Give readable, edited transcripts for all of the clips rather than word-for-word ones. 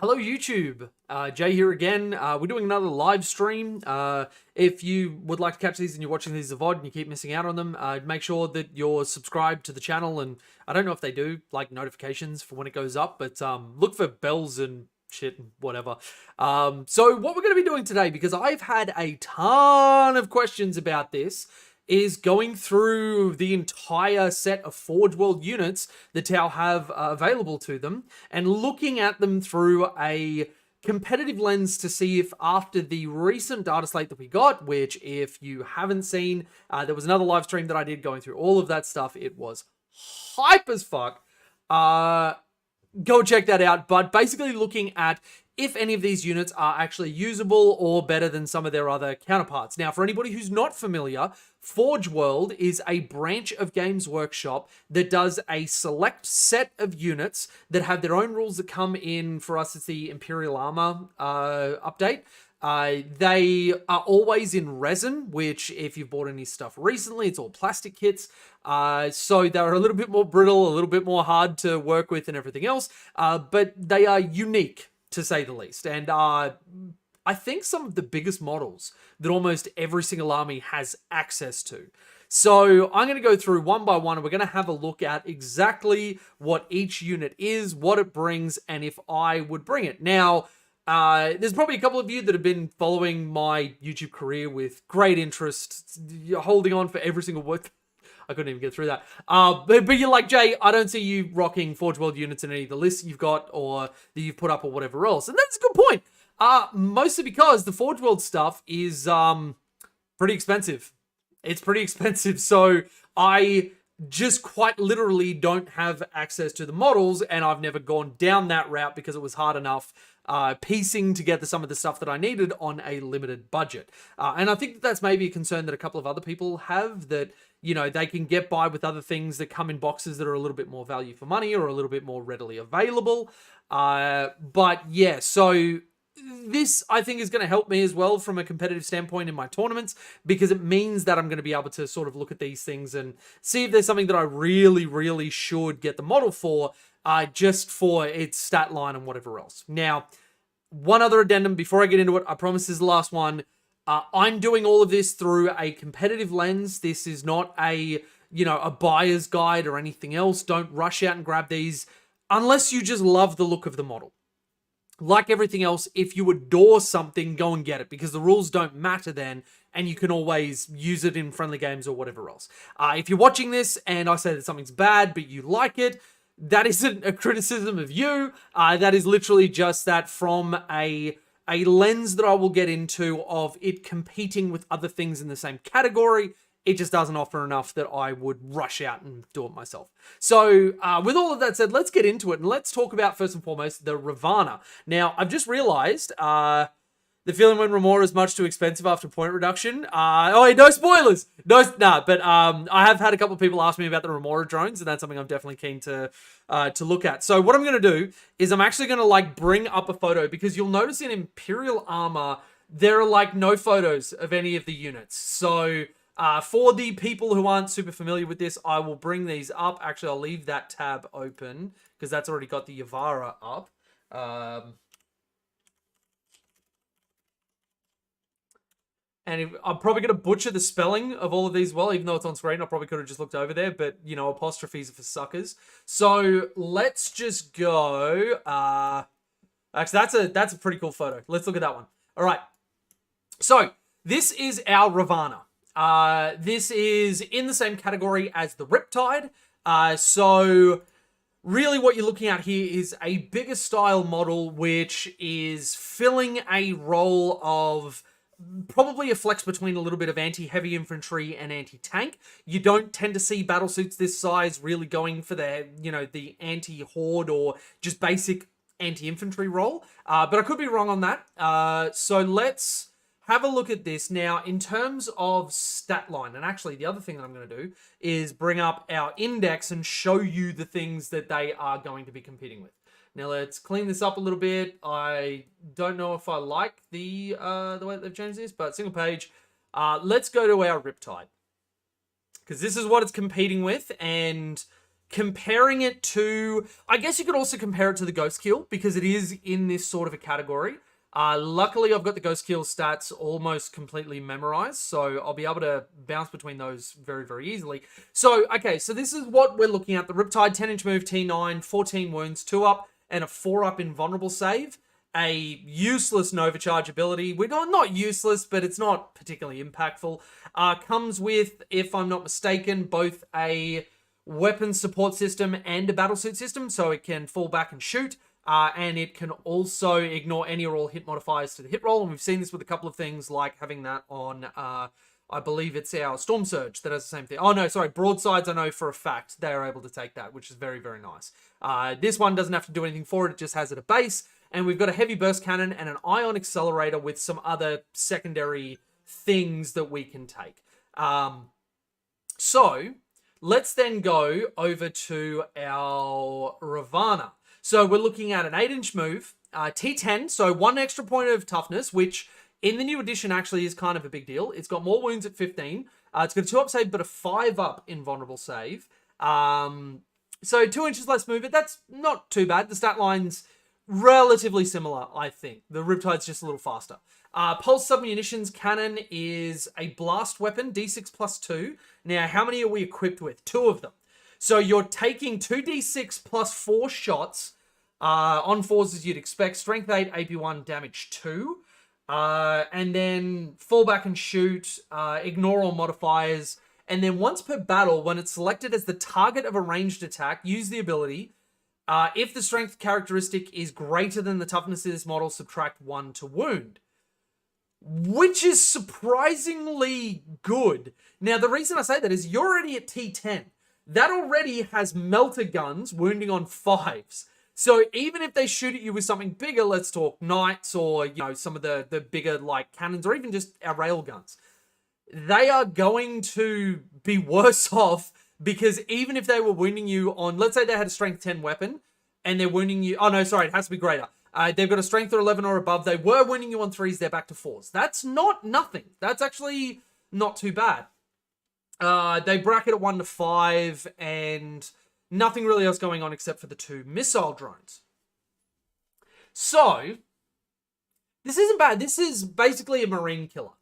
Hello YouTube, Jay here again. We're doing another live stream. If you would like to catch these and you're watching these as a VOD and you keep missing out on them, make sure that you're subscribed to the channel, and I don't know if they do like notifications for when it goes up, but look for bells and shit and whatever. So what we're going to be doing today, because I've had a ton of questions about this, is going through the entire set of Forge World units that Tau have available to them and looking at them through a competitive lens to see if after the recent data slate that we got, which if you haven't seen, there was another live stream that I did going through all of that stuff. It was hype as fuck. Go check that out. But basically looking at if any of these units are actually usable or better than some of their other counterparts. Now, for anybody who's not familiar, Forge World is a branch of Games Workshop that does a select set of units that have their own rules that come in. For us, it's the Imperial Armour update. They are always in resin, which if you've bought any stuff recently, it's all plastic kits. So they're a little bit more brittle, a little bit more hard to work with and everything else. But they are unique, to say the least. And I think some of the biggest models that almost every single army has access to. So I'm going to go through one by one, and we're going to have a look at exactly what each unit is, what it brings, and if I would bring it. Now, there's probably a couple of you that have been following my YouTube career with great interest. You're holding on for every single word. I couldn't even get through that. But you're like, Jay, I don't see you rocking Forge World units in any of the lists you've got or that you've put up or whatever else. And that's a good point. Mostly because the Forge World stuff is pretty expensive. It's pretty expensive. So I just quite literally don't have access to the models, and I've never gone down that route because it was hard enough piecing together some of the stuff that I needed on a limited budget. And I think that that's maybe a concern that a couple of other people have, that, you know, they can get by with other things that come in boxes that are a little bit more value for money or a little bit more readily available. But yeah, so this, I think, is going to help me as well from a competitive standpoint in my tournaments, because it means that I'm going to be able to sort of look at these things and see if there's something that I really, really should get the model for, just for its stat line and whatever else. Now, one other addendum before I get into it, I promise this is the last one. I'm doing all of this through a competitive lens. This is not a, you know, a buyer's guide or anything else. Don't rush out and grab these unless you just love the look of the model. Like everything else, if you adore something, go and get it, because the rules don't matter then, and you can always use it in friendly games or whatever else. If you're watching this and I say that something's bad, but you like it, that isn't a criticism of you. That is literally just that from a lens that I will get into of it competing with other things in the same category. It just doesn't offer enough that I would rush out and do it myself. So with all of that said, let's get into it, and let's talk about, first and foremost, the Ravana. Now, I've just realized the feeling when Remora is much too expensive after point reduction. Oh, no spoilers. But I have had a couple of people ask me about the Remora drones, and that's something I'm definitely keen to look at. So what I'm going to do is I'm actually going to like bring up a photo, because you'll notice in Imperial Armor, there are like no photos of any of the units. So for the people who aren't super familiar with this, I will bring these up. Actually, I'll leave that tab open because that's already got the Yavara up. And I'm probably going to butcher the spelling of all of these well, even though it's on screen. I probably could have just looked over there, but, you know, apostrophes are for suckers. So let's just go. Actually, that's a pretty cool photo. Let's look at that one. All right. So this is our Ravana. This is in the same category as the Riptide. So really what you're looking at here is a bigger style model, which is filling a role of probably a flex between a little bit of anti-heavy infantry and anti-tank. You don't tend to see battlesuits this size really going for the, you know, the anti-horde or just basic anti-infantry role. But I could be wrong on that. So let's have a look at this. Now, in terms of stat line, and actually the other thing that I'm going to do is bring up our index and show you the things that they are going to be competing with. Now, let's clean this up a little bit. I don't know if I like the way that they've changed this, but single page. Let's go to our Riptide, because this is what it's competing with, and comparing it to, I guess you could also compare it to the Ghost Kill, because it is in this sort of a category. Luckily, I've got the Ghost Kill stats almost completely memorized, so I'll be able to bounce between those very, very easily. So, okay, so this is what we're looking at. The Riptide, 10-inch move, T9, 14 wounds, 2 up, and a 4 up invulnerable save. A useless Nova Charge ability. We're not useless, but it's not particularly impactful. Comes with, if I'm not mistaken, both a weapon support system and a battlesuit system, so it can fall back and shoot. And it can also ignore any or all hit modifiers to the hit roll. And we've seen this with a couple of things like having that on, I believe it's our Storm Surge that does the same thing. Oh, no, sorry. Broadsides, I know for a fact they are able to take that, which is very, very nice. This one doesn't have to do anything for it. It just has it at base. And we've got a heavy burst cannon and an ion accelerator with some other secondary things that we can take. So let's then go over to our Ravana. So we're looking at an 8-inch move, T10, so 1 extra point of toughness, which in the new edition actually is kind of a big deal. It's got more wounds at 15. It's got a 2-up save, but a 5-up invulnerable save. So 2 inches less movement. That's not too bad. The stat line's relatively similar, I think. The Riptide's just a little faster. Pulse Submunitions Cannon is a blast weapon, D6 plus 2. Now, how many are we equipped with? 2 of them. So you're taking 2d6 plus 4 shots on 4s as you'd expect. Strength 8, AP 1, damage 2. And then fall back and shoot, ignore all modifiers. And then once per battle, when it's selected as the target of a ranged attack, use the ability. If the strength characteristic is greater than the toughness of this model, subtract 1 to wound. Which is surprisingly good. Now, the reason I say that is you're already at T10. That already has melter guns wounding on 5s. So even if they shoot at you with something bigger, let's talk knights or, you know, some of the bigger like cannons or even just our rail guns, they are going to be worse off, because even if they were wounding you on, let's say they had a strength 10 weapon and they're wounding you, oh no, sorry, it has to be greater. They've got a strength of 11 or above. They were wounding you on 3s, they're back to 4s. That's not nothing. That's actually not too bad. They bracket at 1 to 5 and nothing really else going on except for the 2 missile drones. So, this isn't bad. This is basically a marine killer.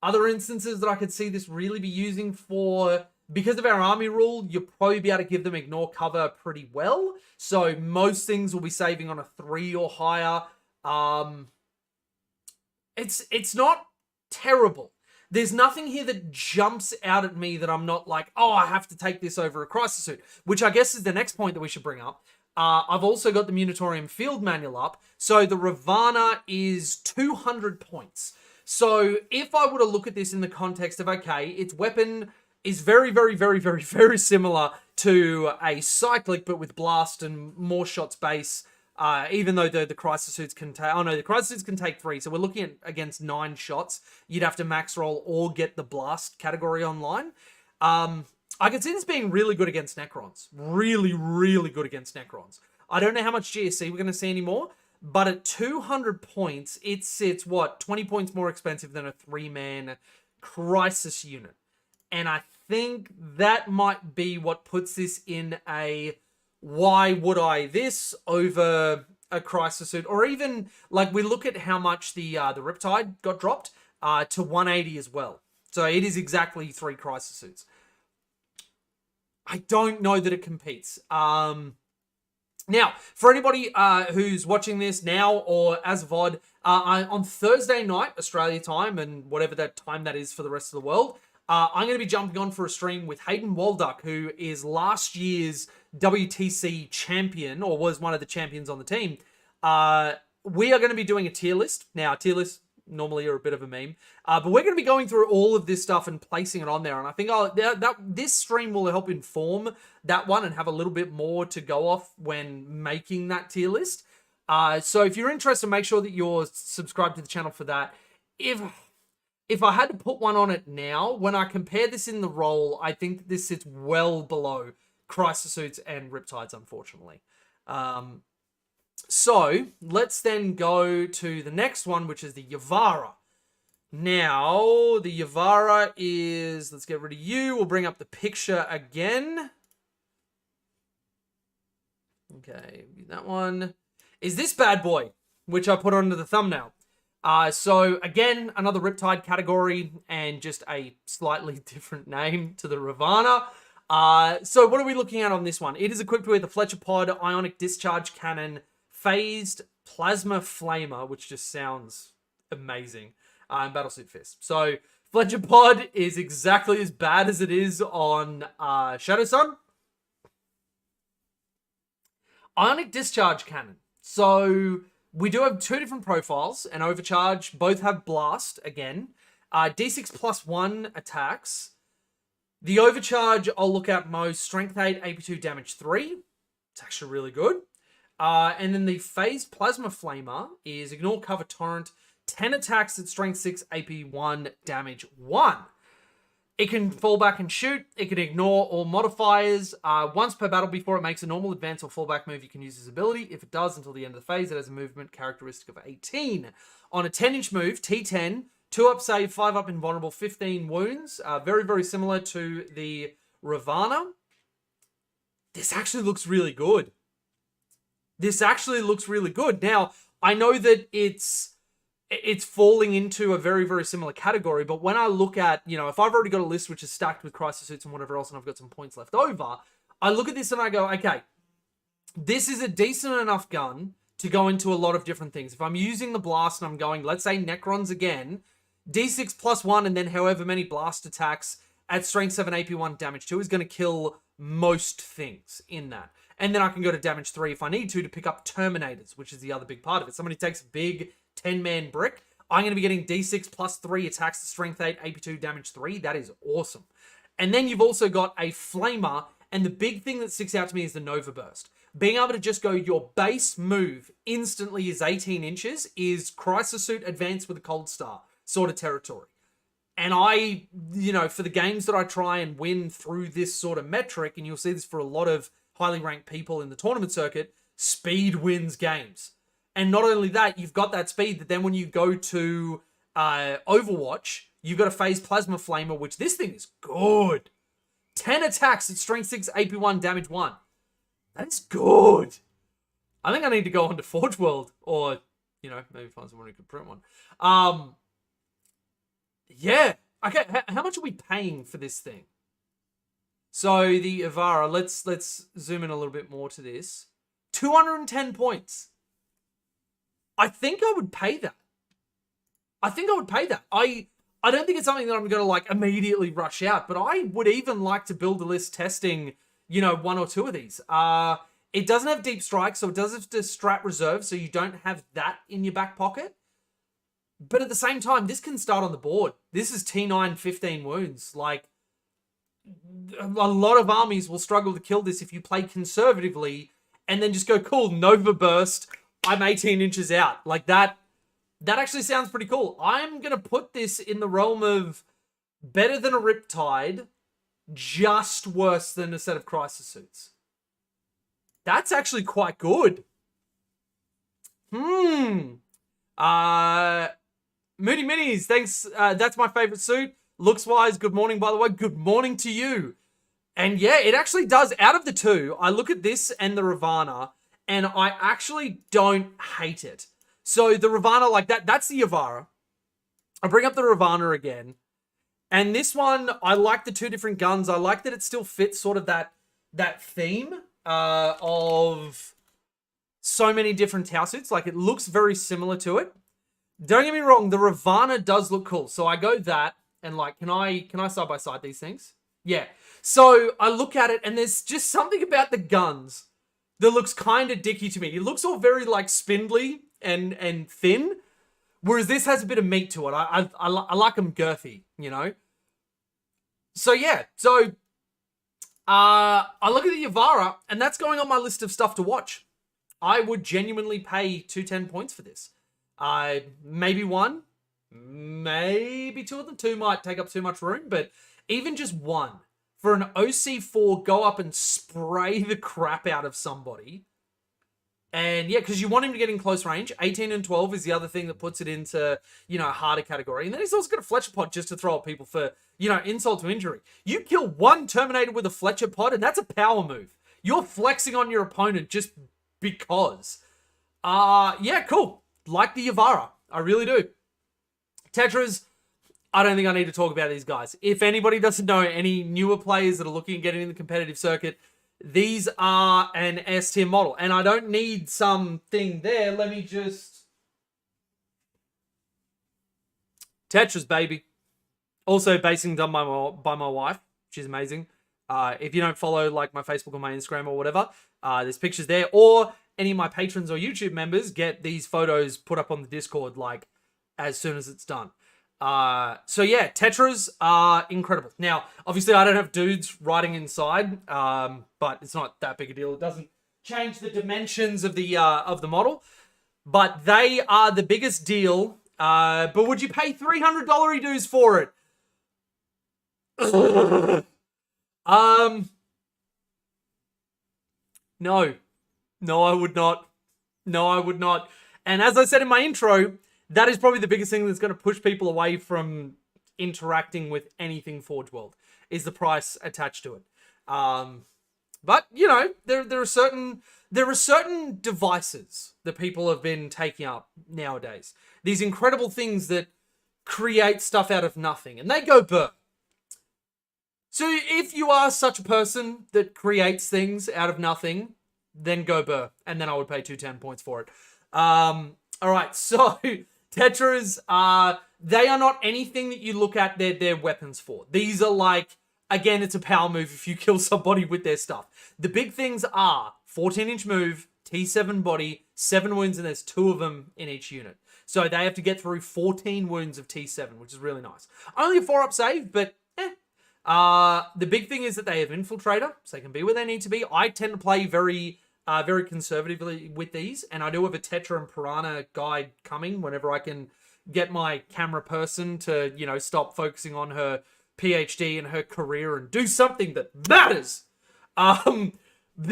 Other instances that I could see this really be using for, because of our army rule, you'll probably be able to give them ignore cover pretty well. So most things will be saving on a 3 or higher. It's not terrible. There's nothing here that jumps out at me that I'm not like, oh, I have to take this over a crisis suit, which I guess is the next point that we should bring up. I've also got the Munitorium Field Manual up. So the Ravana is 200 points. So if I were to look at this in the context of, okay, its weapon is very, very, very, very, very similar to a cyclic, but with blast and more shots base. Even though the crisis suits can take, oh no, the crisis suits can take 3. So we're looking at against 9 shots. You'd have to max roll or get the blast category online. I could see this being really good against Necrons. Really, really good against Necrons. I don't know how much GSC we're going to see anymore, but at 200 points, it's what, 20 points more expensive than a 3-man crisis unit. And I think that might be what puts this in a, why would I this over a crisis suit? Or even, like, we look at how much the Riptide got dropped to 180 as well. So it is exactly 3 crisis suits. I don't know that it competes. Now, for anybody who's watching this now or as VOD, on Thursday night, Australia time, and whatever that time that is for the rest of the world, I'm going to be jumping on for a stream with Hayden Walduck, who is last year's WTC champion, or was one of the champions on the team. We are going to be doing a tier list. Now, tier lists normally are a bit of a meme, but we're going to be going through all of this stuff and placing it on there. And I think this stream will help inform that one and have a little bit more to go off when making that tier list. So if you're interested, make sure that you're subscribed to the channel for that. If I had to put one on it now, when I compare this in the role, I think that this sits well below crisis suits and Riptides, unfortunately. So let's then go to the next one, which is the Yavara. Now, the Yavara is, let's get rid of you. We'll bring up the picture again. Okay, that one is this bad boy, which I put onto the thumbnail. So again, another Riptide category and just a slightly different name to the Ravana. So what are we looking at on this one? It is equipped with a Fletcher Pod, Ionic Discharge Cannon, Phased Plasma Flamer, which just sounds amazing, and Battlesuit Fist. So Fletcher Pod is exactly as bad as it is on Shadow Sun. Ionic Discharge Cannon. So we do have two different profiles, and Overcharge. Both have Blast, again. D6 plus 1 attacks. The Overcharge, I'll look at most. Strength 8, AP2, damage 3. It's actually really good. And then the Phased Plasma Flamer is Ignore Cover Torrent. 10 attacks at Strength 6, AP1, damage 1. It can fall back and shoot. It can ignore all modifiers. Once per battle before it makes a normal advance or fallback move, you can use this ability. If it does, until the end of the phase, it has a movement characteristic of 18. On a 10-inch move, T10, 2 up save, 5 up invulnerable, 15 wounds. Very, very similar to the Ravana. This actually looks really good. Now, I know that it's falling into a very, very similar category, but when I look at, if I've already got a list which is stacked with crisis suits and whatever else, and I've got some points left over, I look at this and I go, okay, this is a decent enough gun to go into a lot of different things. If I'm using the blast and I'm going, let's say Necrons again, D6 plus 1 and then however many blast attacks at strength 7, AP1, damage 2 is going to kill most things in that. And then I can go to damage 3 if I need to pick up Terminators, which is the other big part of it. Somebody takes a big 10-man brick, I'm going to be getting D6 plus 3 attacks to strength 8, AP2, damage 3. That is awesome. And then you've also got a Flamer, and the big thing that sticks out to me is the Nova Burst. Being able to just go, your base move instantly is 18 inches, is Crisis Suit advanced with a Cold Star sort of territory. And I, for the games that I try and win through this sort of metric, and you'll see this for a lot of highly ranked people in the tournament circuit, speed wins games. And not only that, you've got that speed that then when you go to Overwatch, you've got a Phased Plasma Flamer, which this thing is good. 10 attacks at strength 6, AP1, damage 1. That is good. I think I need to go on to Forge World or, maybe find someone who could print one. Yeah. Okay, how much are we paying for this thing? So the Ivara, let's zoom in a little bit more to this. 210 points. I think I would pay that. I don't think it's something that I'm going to immediately rush out, but I would even like to build a list testing, one or two of these. It doesn't have deep strike, so it does have to strat reserve, so you don't have that in your back pocket. But at the same time, this can start on the board. This is T9, 15 wounds. A lot of armies will struggle to kill this if you play conservatively and then just go, cool, Nova Burst, I'm 18 inches out. That actually sounds pretty cool. I'm going to put this in the realm of better than a Riptide, just worse than a set of Crisis Suits. That's actually quite good. Moody Minis, thanks. That's my favorite suit. Looks-wise, good morning, by the way. Good morning to you. And yeah, it actually does. Out of the two, I look at this and the Ravana, and I actually don't hate it. So the Ravana, that's the Ivara. I bring up the Ravana again. And this one, I like the two different guns. I like that it still fits sort of that theme of so many different Tau suits. It looks very similar to it. Don't get me wrong, the Ravana does look cool. So I go that, and can I side by side these things? Yeah. So I look at it, and there's just something about the guns that looks kind of dicky to me. It looks all very spindly and thin, whereas this has a bit of meat to it. I like them girthy, So yeah, I look at the Ivara, and that's going on my list of stuff to watch. I would genuinely pay 210 points for this. Maybe one, maybe two of them. Two might take up too much room, but even just one for an OC4, go up and spray the crap out of somebody. And yeah, because you want him to get in close range. 18 and 12 is the other thing that puts it into, a harder category. And then he's also got a Fletcher Pod just to throw at people for, insult to injury. You kill one Terminator with a Fletcher Pod, and that's a power move. You're flexing on your opponent just because. Yeah, cool. Like the Yavara. I really do. Tetras, I don't think I need to talk about these guys. If anybody doesn't know any newer players that are looking at getting in the competitive circuit, these are an S tier model. And I don't need something there. Let me just... Tetras, baby. Also, basing done by my wife. She's amazing. If you don't follow like my Facebook or my Instagram or whatever, there's pictures there. Or any of my patrons or YouTube members get these photos put up on the Discord like as soon as it's done. So yeah, Tetras are incredible. Now, obviously I don't have dudes riding inside, but it's not that big a deal. It doesn't change the dimensions of the model, but they are the biggest deal. But would you pay $300 dues for it? No. No, I would not. No, I would not. And as I said in my intro, that is probably the biggest thing that's going to push people away from interacting with anything Forge World, is the price attached to it. But, you know, there are certain devices that people have been taking up nowadays. These incredible things that create stuff out of nothing, and they go burr. So if you are such a person that creates things out of nothing, then go burr, and then I would pay 210 points for it. All right, so Tetras, they are not anything that you look at their weapons for. These are like, again, it's a power move if you kill somebody with their stuff. The big things are 14-inch move, T7 body, 7 wounds, and there's 2 of them in each unit. So they have to get through 14 wounds of T7, which is really nice. Only a 4-up save, but the big thing is that they have Infiltrator, so they can be where they need to be. I tend to play very conservatively with these, and I do have a Tetra and Piranha guide coming whenever I can get my camera person to, you know, stop focusing on her PhD and her career and do something that matters. The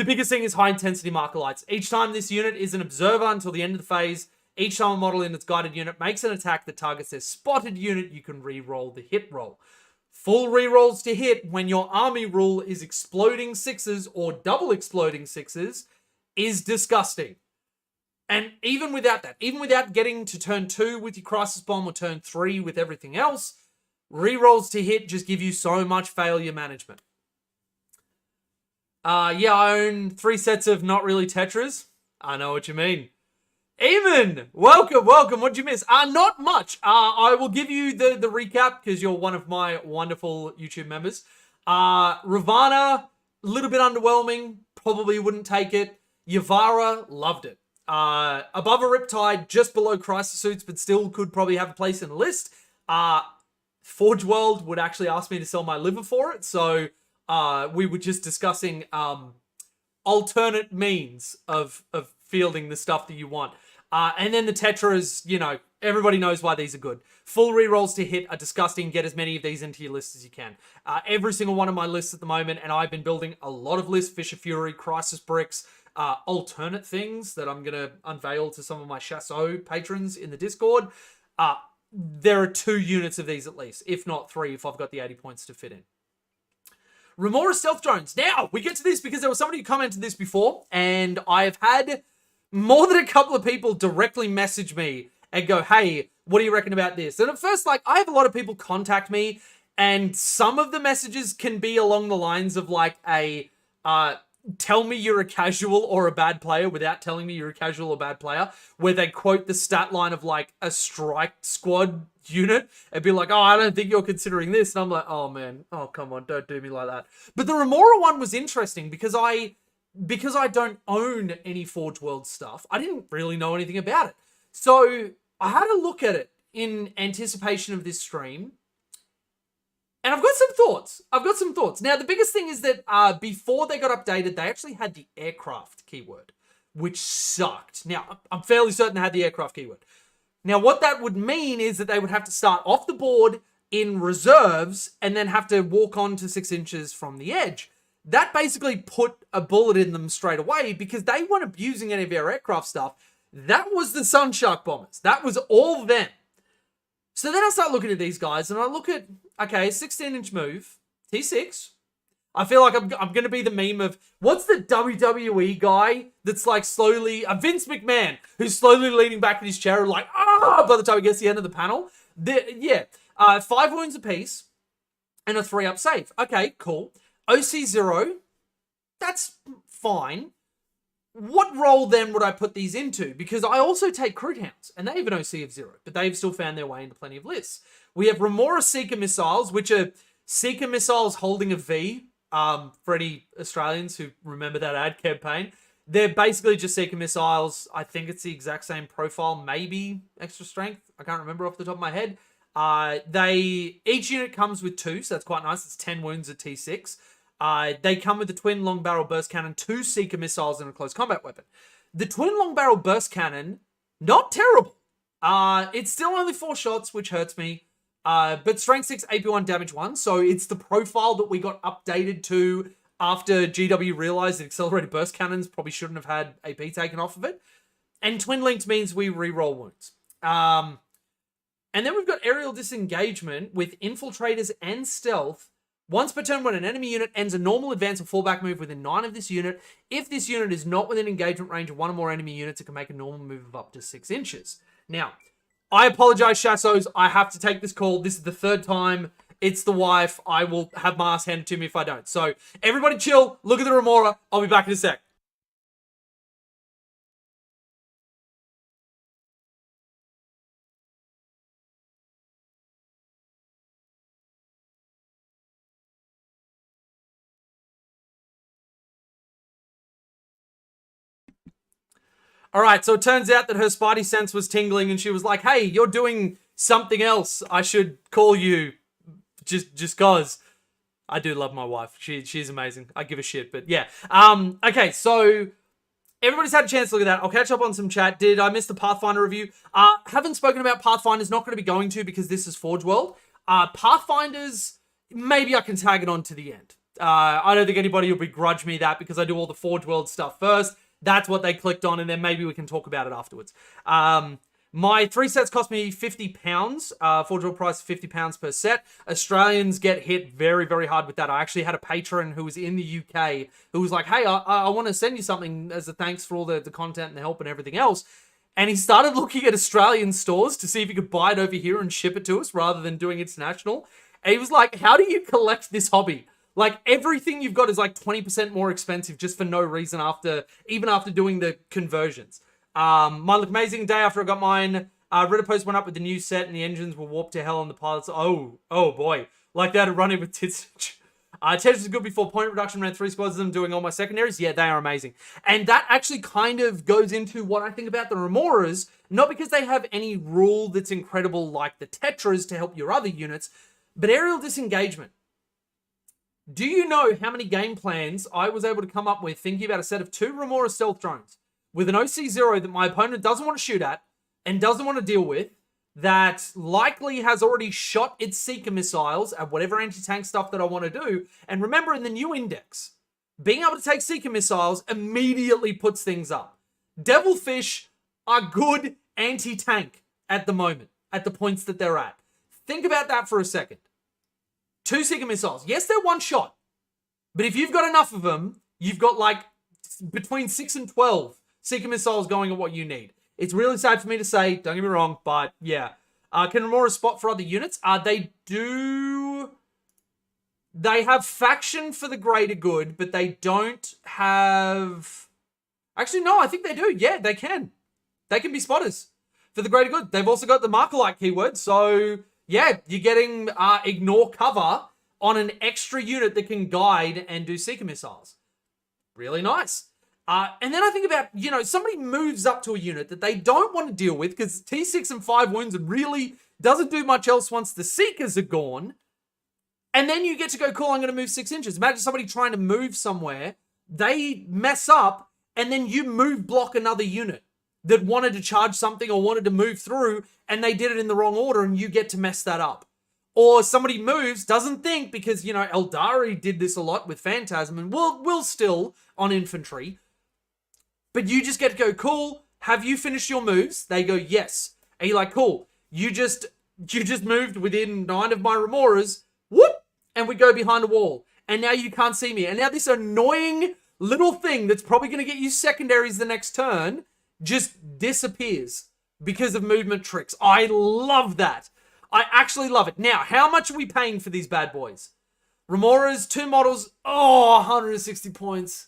biggest thing is high intensity marker lights. Each time this unit is an observer until the end of the phase, each time a model in its guided unit makes an attack that targets their spotted unit, you can re-roll the hit roll. Full re-rolls to hit when your army rule is exploding 6s or double exploding 6s is disgusting. And even without that, even without getting to turn 2 with your Crisis Bomb or turn 3 with everything else, re-rolls to hit just give you so much failure management. Yeah, I own 3 sets of not really Tetras. I know what you mean. Eamon, welcome. What'd you miss? Not much. I will give you the recap because you're one of my wonderful YouTube members. Ravana, a little bit underwhelming. Probably wouldn't take it. Yavara, loved it. Above a Riptide, just below Crisis Suits, but still could probably have a place in the list. Forge World would actually ask me to sell my liver for it, so we were just discussing alternate means of fielding the stuff that you want. And then the Tetras, you know, everybody knows why these are good. Full rerolls to hit are disgusting. Get as many of these into your list as you can. Every single one of my lists at the moment, and I've been building a lot of lists, Fisher Fury, Crisis Bricks, alternate things that I'm going to unveil to some of my Chasseau patrons in the Discord. There are 2 units of these at least, if not 3, if I've got the 80 points to fit in. Remora Stealth Drones. Now, we get to this because there was somebody who commented this before, and I've had more than a couple of people directly message me and go, hey, what do you reckon about this? And at first, like, I have a lot of people contact me, and some of the messages can be along the lines of like a, tell me you're a casual or a bad player without telling me you're a casual or bad player, where they quote the stat line of like a strike squad unit and be like, oh, I don't think you're considering this. And I'm like, oh man, oh, come on, don't do me like that. But the Remora one was interesting because I don't own any Forge World stuff. I didn't really know anything about it. So I had a look at it in anticipation of this stream. And I've got some thoughts. Now, the biggest thing is that before they got updated, they actually had the aircraft keyword, which sucked. Now, I'm fairly certain they had the aircraft keyword. Now, what that would mean is that they would have to start off the board in reserves and then have to walk on to 6 inches from the edge. That basically put a bullet in them straight away because they weren't abusing any of their aircraft stuff. That was the Sunshark bombers. That was all them. So then I start looking at these guys and I look at, okay, 16-inch move, T6. I feel like I'm going to be the meme of, what's the WWE guy that's like slowly, Vince McMahon, who's slowly leaning back in his chair like, by the time he gets to the end of the panel. 5 wounds apiece and a 3-up save. Okay, cool. OC0, that's fine. What role then would I put these into? Because I also take Crude Hounds, and they have an OC of 0, but they've still found their way into plenty of lists. We have Remora Seeker Missiles, which are Seeker Missiles holding a V. For any Australians who remember that ad campaign, they're basically just Seeker Missiles. I think it's the exact same profile, maybe extra strength. I can't remember off the top of my head. Each unit comes with 2, so that's quite nice. It's 10 wounds at T6. They come with the twin long barrel burst cannon, 2 Seeker Missiles, and a close combat weapon. The twin long barrel burst cannon, not terrible. It's still only 4 shots, which hurts me. But strength 6, AP 1, damage 1. So it's the profile that we got updated to after GW realized that accelerated burst cannons probably shouldn't have had AP taken off of it. And twin linked means we reroll wounds. And then we've got aerial disengagement with infiltrators and stealth. Once per turn, when an enemy unit ends a normal advance or fallback move within 9 of this unit, if this unit is not within engagement range of 1 or more enemy units, it can make a normal move of up to 6 inches. Now, I apologize, Chassos. I have to take this call. This is the 3rd time. It's the wife. I will have my ass handed to me if I don't. So, everybody chill. Look at the Remora. I'll be back in a sec. All right, so it turns out that her spidey sense was tingling and she was like, hey, you're doing something else. I should call you just cause. I do love my wife. She's amazing. I give a shit, but yeah. Okay, so everybody's had a chance to look at that. I'll catch up on some chat. Did I miss the Pathfinder review? Haven't spoken about Pathfinders. Not going to be going to because this is Forge World. Pathfinders, maybe I can tag it on to the end. I don't think anybody will begrudge me that because I do all the Forge World stuff first. That's what they clicked on, and then maybe we can talk about it afterwards. My 3 sets cost me £50. Forge World price £50 per set. Australians get hit very, very hard with that. I actually had a patron who was in the UK who was like, hey, I want to send you something as a thanks for all the content and the help and everything else. And he started looking at Australian stores to see if he could buy it over here and ship it to us rather than doing international. And he was like, how do you collect this hobby? Like, everything you've got is like 20% more expensive just for no reason even after doing the conversions. Mine looked amazing. Day after I got mine, Reddit post went up with the new set and the engines were warped to hell and the pilots. Oh boy. Like they had to run in with tits. Tetras is good before point reduction. Ran 3 squads of them doing all my secondaries. Yeah, they are amazing. And that actually kind of goes into what I think about the Remoras. Not because they have any rule that's incredible like the Tetras to help your other units, but aerial disengagement. Do you know how many game plans I was able to come up with thinking about a set of 2 Remora stealth drones with an OC0 that my opponent doesn't want to shoot at and doesn't want to deal with, that likely has already shot its Seeker missiles at whatever anti-tank stuff that I want to do. And remember, in the new index, being able to take Seeker missiles immediately puts things up. Devilfish are good anti-tank at the moment, at the points that they're at. Think about that for a second. 2 Seeker missiles. Yes, they're 1 shot. But if you've got enough of them, you've got like between 6 and 12 Seeker missiles going at what you need. It's really sad for me to say, don't get me wrong, but yeah. Can Remora spot for other units? They do. They have faction for the greater good, but they don't have. Actually, no, I think they do. Yeah, they can. They can be spotters for the greater good. They've also got the marker-like keyword, so yeah, you're getting ignore cover on an extra unit that can guide and do Seeker missiles. Really nice. And then I think about, somebody moves up to a unit that they don't want to deal with because T6 and 5 wounds and really doesn't do much else once the Seekers are gone. And then you get to go, cool, I'm going to move 6 inches. Imagine somebody trying to move somewhere. They mess up and then you move block another unit that wanted to charge something or wanted to move through and they did it in the wrong order and you get to mess that up. Or somebody moves, doesn't think because, Eldari did this a lot with Phantasm and will still on infantry. But you just get to go, cool, have you finished your moves? They go, yes. And you're like, cool, you just moved within 9 of my Remoras, whoop, and we go behind a wall. and now you can't see me. And now this annoying little thing that's probably going to get you secondaries the next turn just disappears because of movement tricks. I love that. I actually love it. Now, how much are we paying for these bad boys? Remora's 2 models. Oh, 160 points.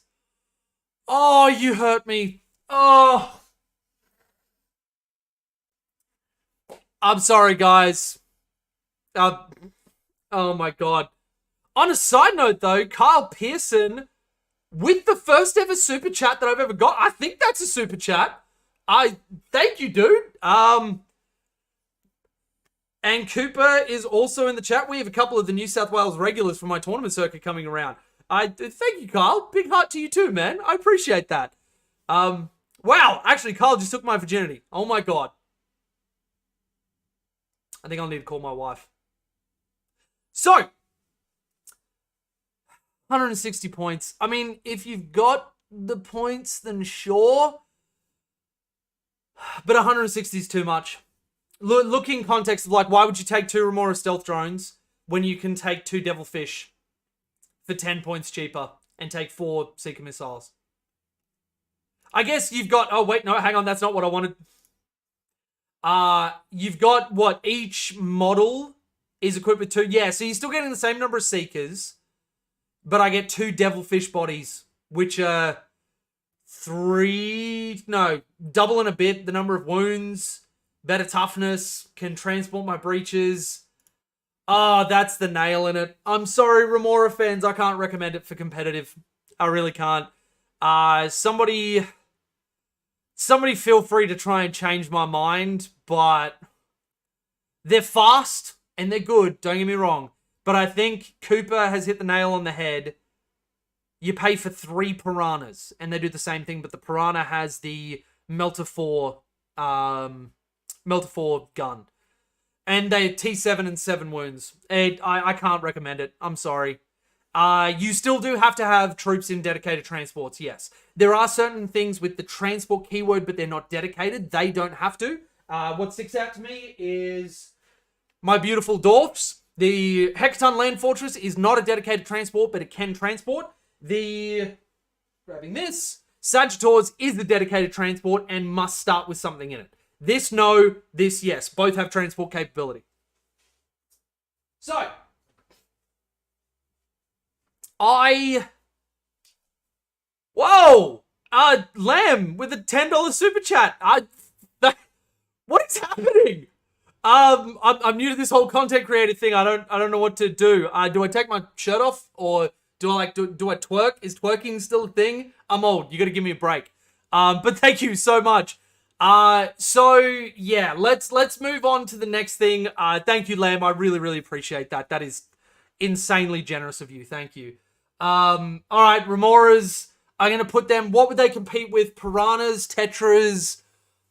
Oh, you hurt me. Oh. I'm sorry, guys. Oh my God. On a side note, though, Kyle Pearson, with the first ever super chat that I've ever got, I think that's a super chat. Thank you, dude. And Cooper is also in the chat. We have a couple of the New South Wales regulars from my tournament circuit coming around. Thank you, Kyle. Big heart to you too, man. I appreciate that. Wow. Actually, Kyle just took my virginity. Oh my God. I think I'll need to call my wife. So, 160 points. I mean, if you've got the points, then sure. But 160 is too much. Look in context of, like, why would you take 2 Remora stealth drones when you can take 2 Devilfish for 10 points cheaper and take 4 Seeker missiles? I guess you've got... Oh, wait, no, hang on. That's not what I wanted. You've got, what, each model is equipped with 2. Yeah, so you're still getting the same number of Seekers, but I get 2 Devilfish bodies, which are 3... No, double and a bit the number of wounds, better toughness, can transport my breaches. Oh, that's the nail in it. I'm sorry, Remora fans, I can't recommend it for competitive. I really can't. Somebody feel free to try and change my mind, but they're fast and they're good, don't get me wrong. But I think Cooper has hit the nail on the head. You pay for 3 Piranhas, and they do the same thing, but the Piranha has the Melter 4 gun. And they T7 and 7 wounds. I can't recommend it. I'm sorry. You still do have to have troops in dedicated transports, yes. There are certain things with the transport keyword, but they're not dedicated. They don't have to. What sticks out to me is my beautiful dwarfs. The Hecaton Land Fortress is not a dedicated transport, but it can transport. Grabbing this, Sagittors is the dedicated transport and must start with something in it. This, no. This, yes. Both have transport capability. So, Whoa! Lamb with a $10 super chat. What is happening? I'm new to this whole content creator thing. I don't know what to do. Do I take my shirt off, or do I do I twerk? Is twerking still a thing? I'm old. You got to give me a break. But thank you so much. So yeah, let's move on to the next thing. Thank you, Lamb. I really appreciate that. That is insanely generous of you. Thank you. All right, Remoras. I'm gonna put them. What would they compete with? Piranhas, Tetras.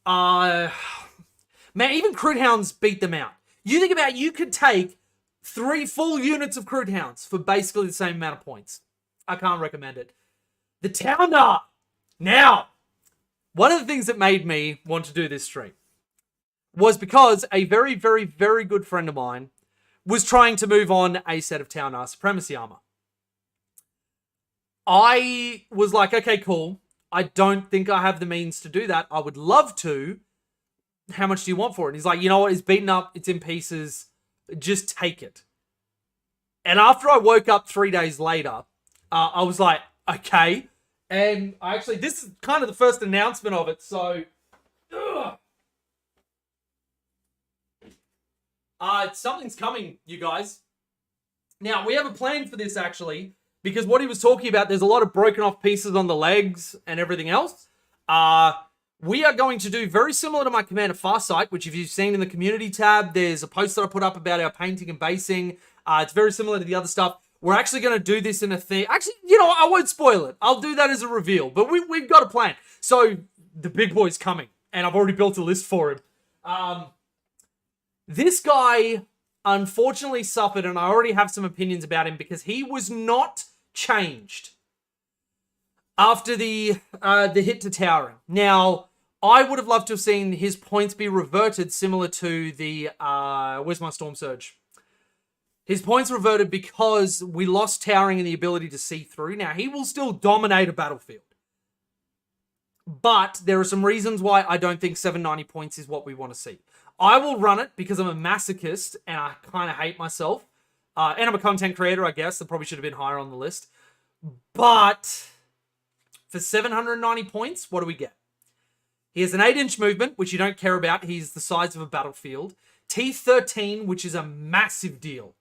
Man, even Crude Hounds beat them out. You think about it, you could take 3 full units of Crude Hounds for basically the same amount of points. I can't recommend it. The Towner. Now, one of the things that made me want to do this stream was because a very good friend of mine was trying to move on a set of Towner Supremacy armor. I was like, okay, cool. I don't think I have the means to do that. I would love to. How much do you want for it? And he's like, you know what? It's beaten up. It's in pieces. Just take it. And after I woke up 3 days later, I was like, okay. And this is kind of the first announcement of it. So, something's coming, you guys. Now, we have a plan for this, actually, because what he was talking about, there's a lot of broken off pieces on the legs and everything else. We are going to do very similar to my Commander Farsight, which if you've seen in the community tab, there's a post that I put up about our painting and basing. It's very similar to the other stuff. We're actually going to do this in a thing. Actually, you know, I won't spoil it. I'll do that as a reveal, but we've got a plan. So the big boy's coming, and I've already built a list for him. This guy unfortunately suffered, and I already have some opinions about him because he was not changed after the hit to Towering. Now, I would have loved to have seen his points be reverted similar to the... where's my Storm Surge? His points reverted because we lost towering and the ability to see through. Now, he will still dominate a battlefield. But there are some reasons why I don't think 790 points is what we want to see. I will run it because I'm a masochist and I kind of hate myself. And I'm a content creator, I guess. That probably should have been higher on the list. But for 790 points, what do we get? He has an 8-inch movement, which you don't care about. He's the size of a battlefield. T13, which is a massive deal.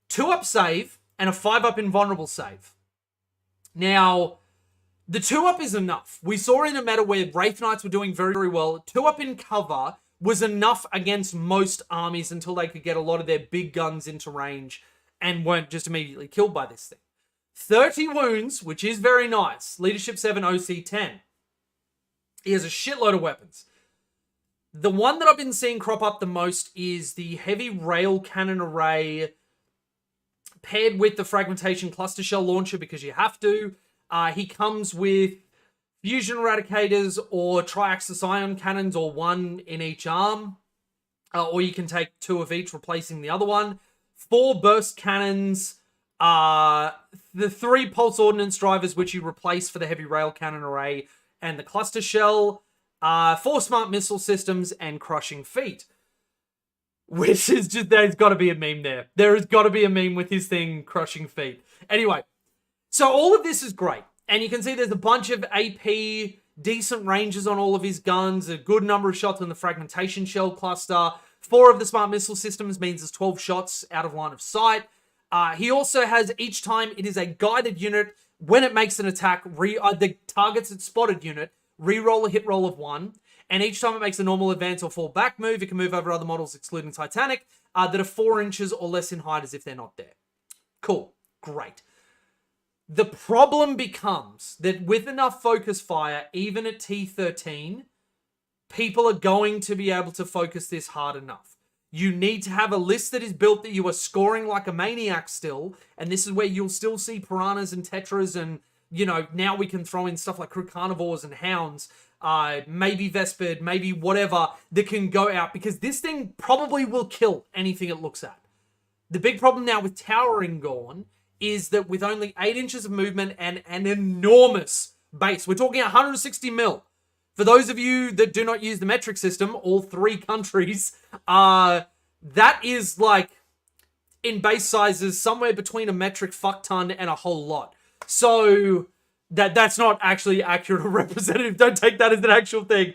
2-up save and a 5-up invulnerable save. Now, the 2-up is enough. We saw in a meta where Wraith Knights were doing very, very well. 2-up in cover was enough against most armies until they could get a lot of their big guns into range and weren't just immediately killed by this thing. 30 wounds, which is very nice. Leadership 7, OC 10. He has a shitload of weapons. The one that I've been seeing crop up the most is the heavy rail cannon array paired with the fragmentation cluster shell launcher because you have to. He comes with fusion eradicators or triaxis ion cannons or one in each arm. Or you can take 2 of each, replacing the other one. 4 burst cannons. The 3 pulse ordnance drivers, which you replace for the heavy rail cannon array and the cluster shell. 4 smart missile systems and crushing feet. Which is just, there's got to be a meme there. There has got to be a meme with his thing, crushing feet. Anyway, so all of this is great. And you can see there's a bunch of AP, decent ranges on all of his guns, a good number of shots on the fragmentation shell cluster. 4 of the smart missile systems means there's 12 shots out of line of sight. He also has, each time it is a guided unit, when it makes an attack, the targets its spotted unit, re-roll a hit roll of 1. And each time it makes a normal advance or fall back move, it can move over other models, excluding Titanic, that are 4 inches or less in height as if they're not there. Cool. Great. The problem becomes that with enough focus fire, even at T13, people are going to be able to focus this hard enough. You need to have a list that is built that you are scoring like a maniac still, and this is where you'll still see piranhas and tetras, and, you know, now we can throw in stuff like crew carnivores and hounds, maybe Vespid, maybe whatever, that can go out, because this thing probably will kill anything it looks at. The big problem now with Towering gone is that with only 8 inches of movement and an enormous base, we're talking 160 mil. For those of you that do not use the metric system, all 3 countries, that is like, in base sizes, somewhere between a metric fuck ton and a whole lot. So that's not actually accurate or representative. Don't take that as an actual thing.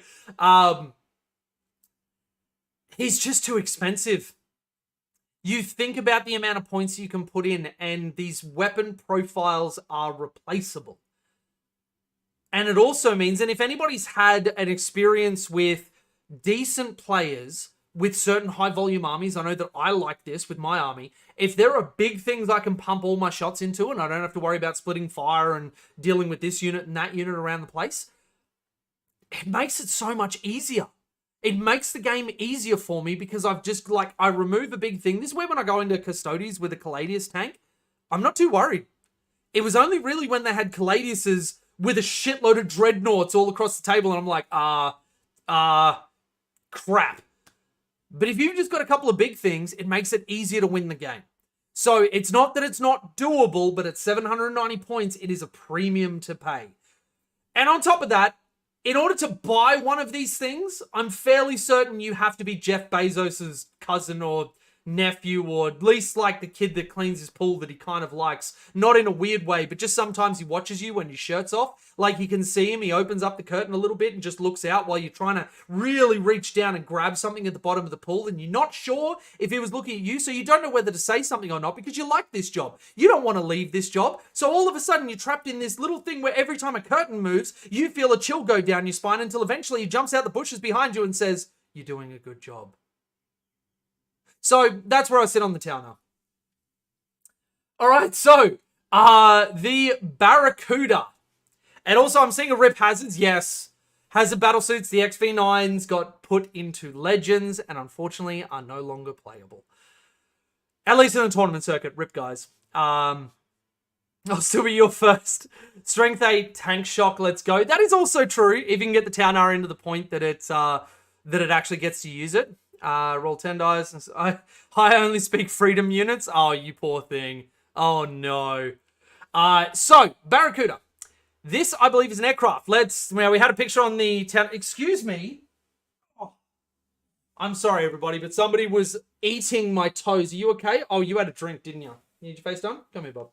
He's just too expensive. You think about the amount of points you can put in, and these weapon profiles are replaceable. And it also means, and if anybody's had an experience with decent players with certain high volume armies, I know that I like this with my army. If there are big things I can pump all my shots into and I don't have to worry about splitting fire and dealing with this unit and that unit around the place, it makes it so much easier. It makes the game easier for me because I've just, like, I remove a big thing. This is where when I go into Custodies with a Caladius tank, I'm not too worried. It was only really when they had Caladiuses with a shitload of dreadnoughts all across the table, and I'm like, crap. But if you've just got a couple of big things, it makes it easier to win the game. So it's not that it's not doable, but at 790 points, it is a premium to pay. And on top of that, in order to buy one of these things, I'm fairly certain you have to be Jeff Bezos's cousin or nephew, or at least like the kid that cleans his pool that he kind of likes. Not in a weird way, but just sometimes he watches you when your shirt's off. Like, you can see him, he opens up the curtain a little bit and just looks out while you're trying to really reach down and grab something at the bottom of the pool, and you're not sure if he was looking at you, so you don't know whether to say something or not because you like this job. You don't want to leave this job, so all of a sudden you're trapped in this little thing where every time a curtain moves, you feel a chill go down your spine until eventually he jumps out the bushes behind you and says, "You're doing a good job." So that's where I sit on the tower now. All right, so the Barracuda. And also I'm seeing a Rip Hazards, yes. Hazard battlesuits, the XV9s got put into Legends and unfortunately are no longer playable. At least in the tournament circuit, Rip guys. I'll still be your first. Strength 8, Tank Shock, let's go. That is also true if you can get the Town R into the point that it actually gets to use it. Roll 10 dice. I only speak freedom units. Oh, you poor thing. Oh, no. So, Barracuda. This, I believe, is an aircraft. We had a picture on the... Excuse me. Oh, I'm sorry, everybody, but somebody was eating my toes. Are you okay? Oh, you had a drink, didn't you? You need your face done? Come here, Bob.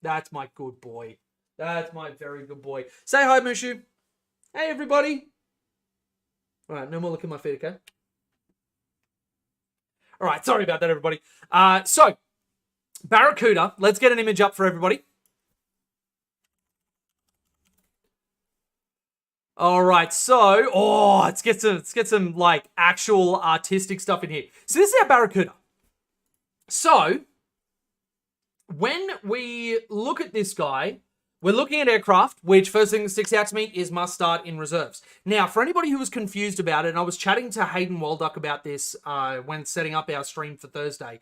That's my good boy. That's my very good boy. Say hi, Mushu. Hey, everybody. All right, no more looking at my feet, okay? All right, sorry about that, everybody. So, Barracuda. Let's get an image up for everybody. All right, so let's get some like actual artistic stuff in here. So this is our Barracuda. So when we look at this guy, we're looking at aircraft, which first thing that sticks out to me is must start in reserves. Now, for anybody who was confused about it, and I was chatting to Hayden Walduck about this when setting up our stream for Thursday,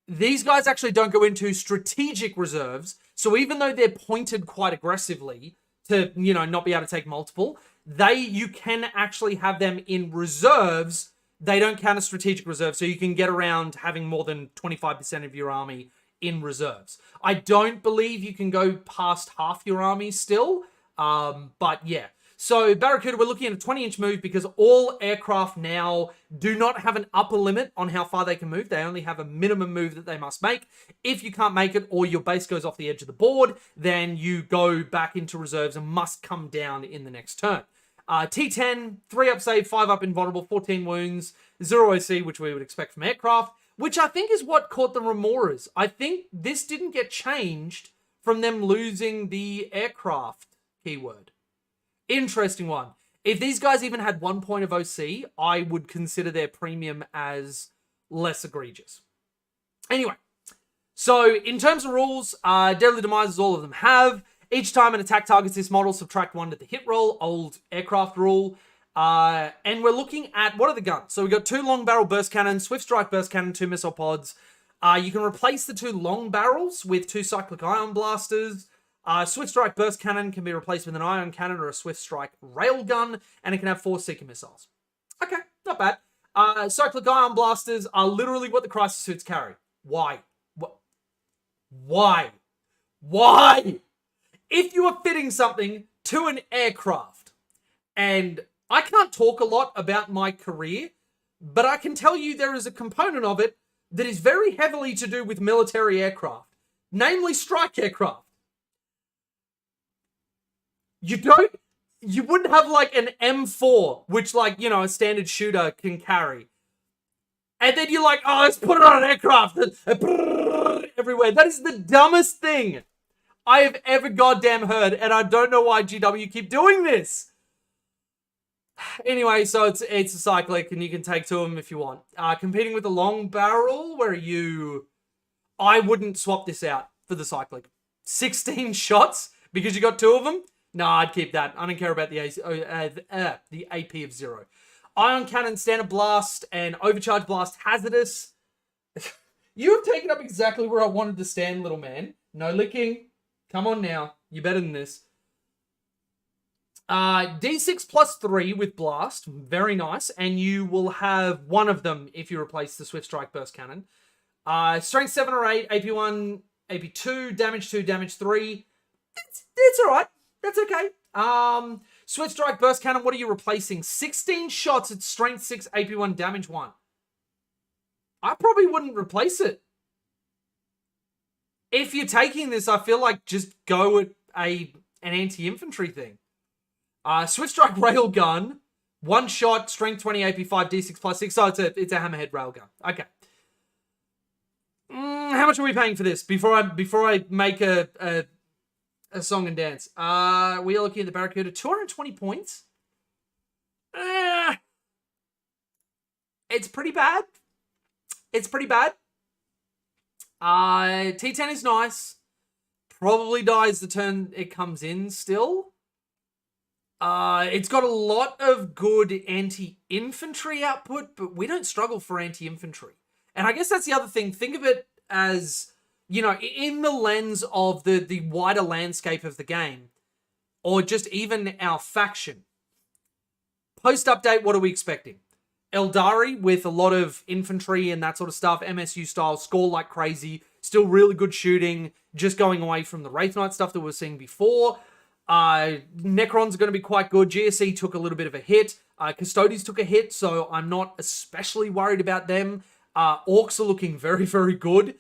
these guys actually don't go into strategic reserves. So even though they're pointed quite aggressively to, not be able to take multiple, you can actually have them in reserves. They don't count as strategic reserves, so you can get around having more than 25% of your army in reserves. I don't believe you can go past half your army still, but yeah. So Barracuda, we're looking at a 20-inch move because all aircraft now do not have an upper limit on how far they can move. They only have a minimum move that they must make. If you can't make it or your base goes off the edge of the board, then you go back into reserves and must come down in the next turn. T10, 3-up save, 5-up invulnerable, 14 wounds, 0 OC, which we would expect from aircraft, which I think is what caught the Remoras. I think this didn't get changed from them losing the aircraft keyword. Interesting one. If these guys even had 1 point of OC, I would consider their premium as less egregious. Anyway, so in terms of rules, Deadly Demises, all of them have. Each time an attack targets this model, subtract 1 to the hit roll, old aircraft rule. And we're looking at, what are the guns? So we've got 2 long barrel burst cannons, swift strike burst cannon, 2 missile pods. You can replace the 2 long barrels with 2 cyclic ion blasters. Swift strike burst cannon can be replaced with an ion cannon or a swift strike railgun, and it can have 4 seeker missiles. Okay, not bad. Cyclic ion blasters are literally what the crisis suits carry. Why? Why? If you are fitting something to an aircraft, and I can't talk a lot about my career, but I can tell you there is a component of it that is very heavily to do with military aircraft, namely strike aircraft. You wouldn't have like an M4, which like, a standard shooter can carry. And then you're like, let's put it on an aircraft. Everywhere. That is the dumbest thing I have ever goddamn heard. And I don't know why GW keep doing this. Anyway, so it's a cyclic and you can take 2 of them if you want. Competing with the long barrel, I wouldn't swap this out for the cyclic. 16 shots because you got 2 of them? No, I'd keep that. I don't care about the AP of 0. Ion cannon, standard blast, and overcharge blast hazardous. You have taken up exactly where I wanted to stand, little man. No licking. Come on now. You're better than this. D6 plus 3 with blast. Very nice. And you will have 1 of them if you replace the swift strike burst cannon. Strength 7 or 8, AP 1, AP 2, damage 2, damage 3. It's all right. That's okay. Swift strike burst cannon, what are you replacing? 16 shots at strength 6, AP 1, damage 1. I probably wouldn't replace it. If you're taking this, I feel like just go with an anti-infantry thing. Swift strike railgun, 1 shot, strength 20, AP 5, D6 plus 6. So it's a hammerhead railgun. Okay. How much are we paying for this before I make a song and dance? We are looking at the Barracuda. 220 points. It's pretty bad. T10 is nice. Probably dies the turn it comes in still. It's got a lot of good anti-infantry output, but we don't struggle for anti-infantry. And I guess that's the other thing. Think of it as, in the lens of the wider landscape of the game, or just even our faction. Post-update, what are we expecting? Eldari with a lot of infantry and that sort of stuff, MSU style, score like crazy, still really good shooting, just going away from the Wraith Knight stuff that we were seeing before. Necrons are going to be quite good. GSE took a little bit of a hit. Custodes took a hit, so I'm not especially worried about them. Orcs are looking very, very good.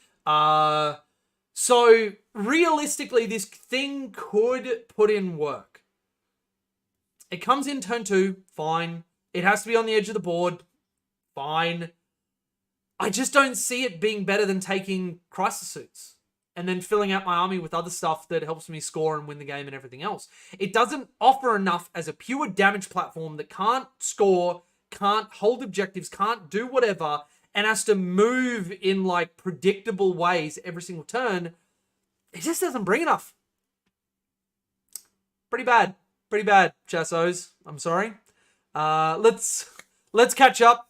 So realistically, this thing could put in work. It comes in turn 2, fine. It has to be on the edge of the board, fine. I just don't see it being better than taking Crisis Suits and then filling out my army with other stuff that helps me score and win the game and everything else. It doesn't offer enough as a pure damage platform that can't score, can't hold objectives, can't do whatever, and has to move in like predictable ways every single turn. It just doesn't bring enough. Pretty bad, Chassos. I'm sorry. Let's catch up.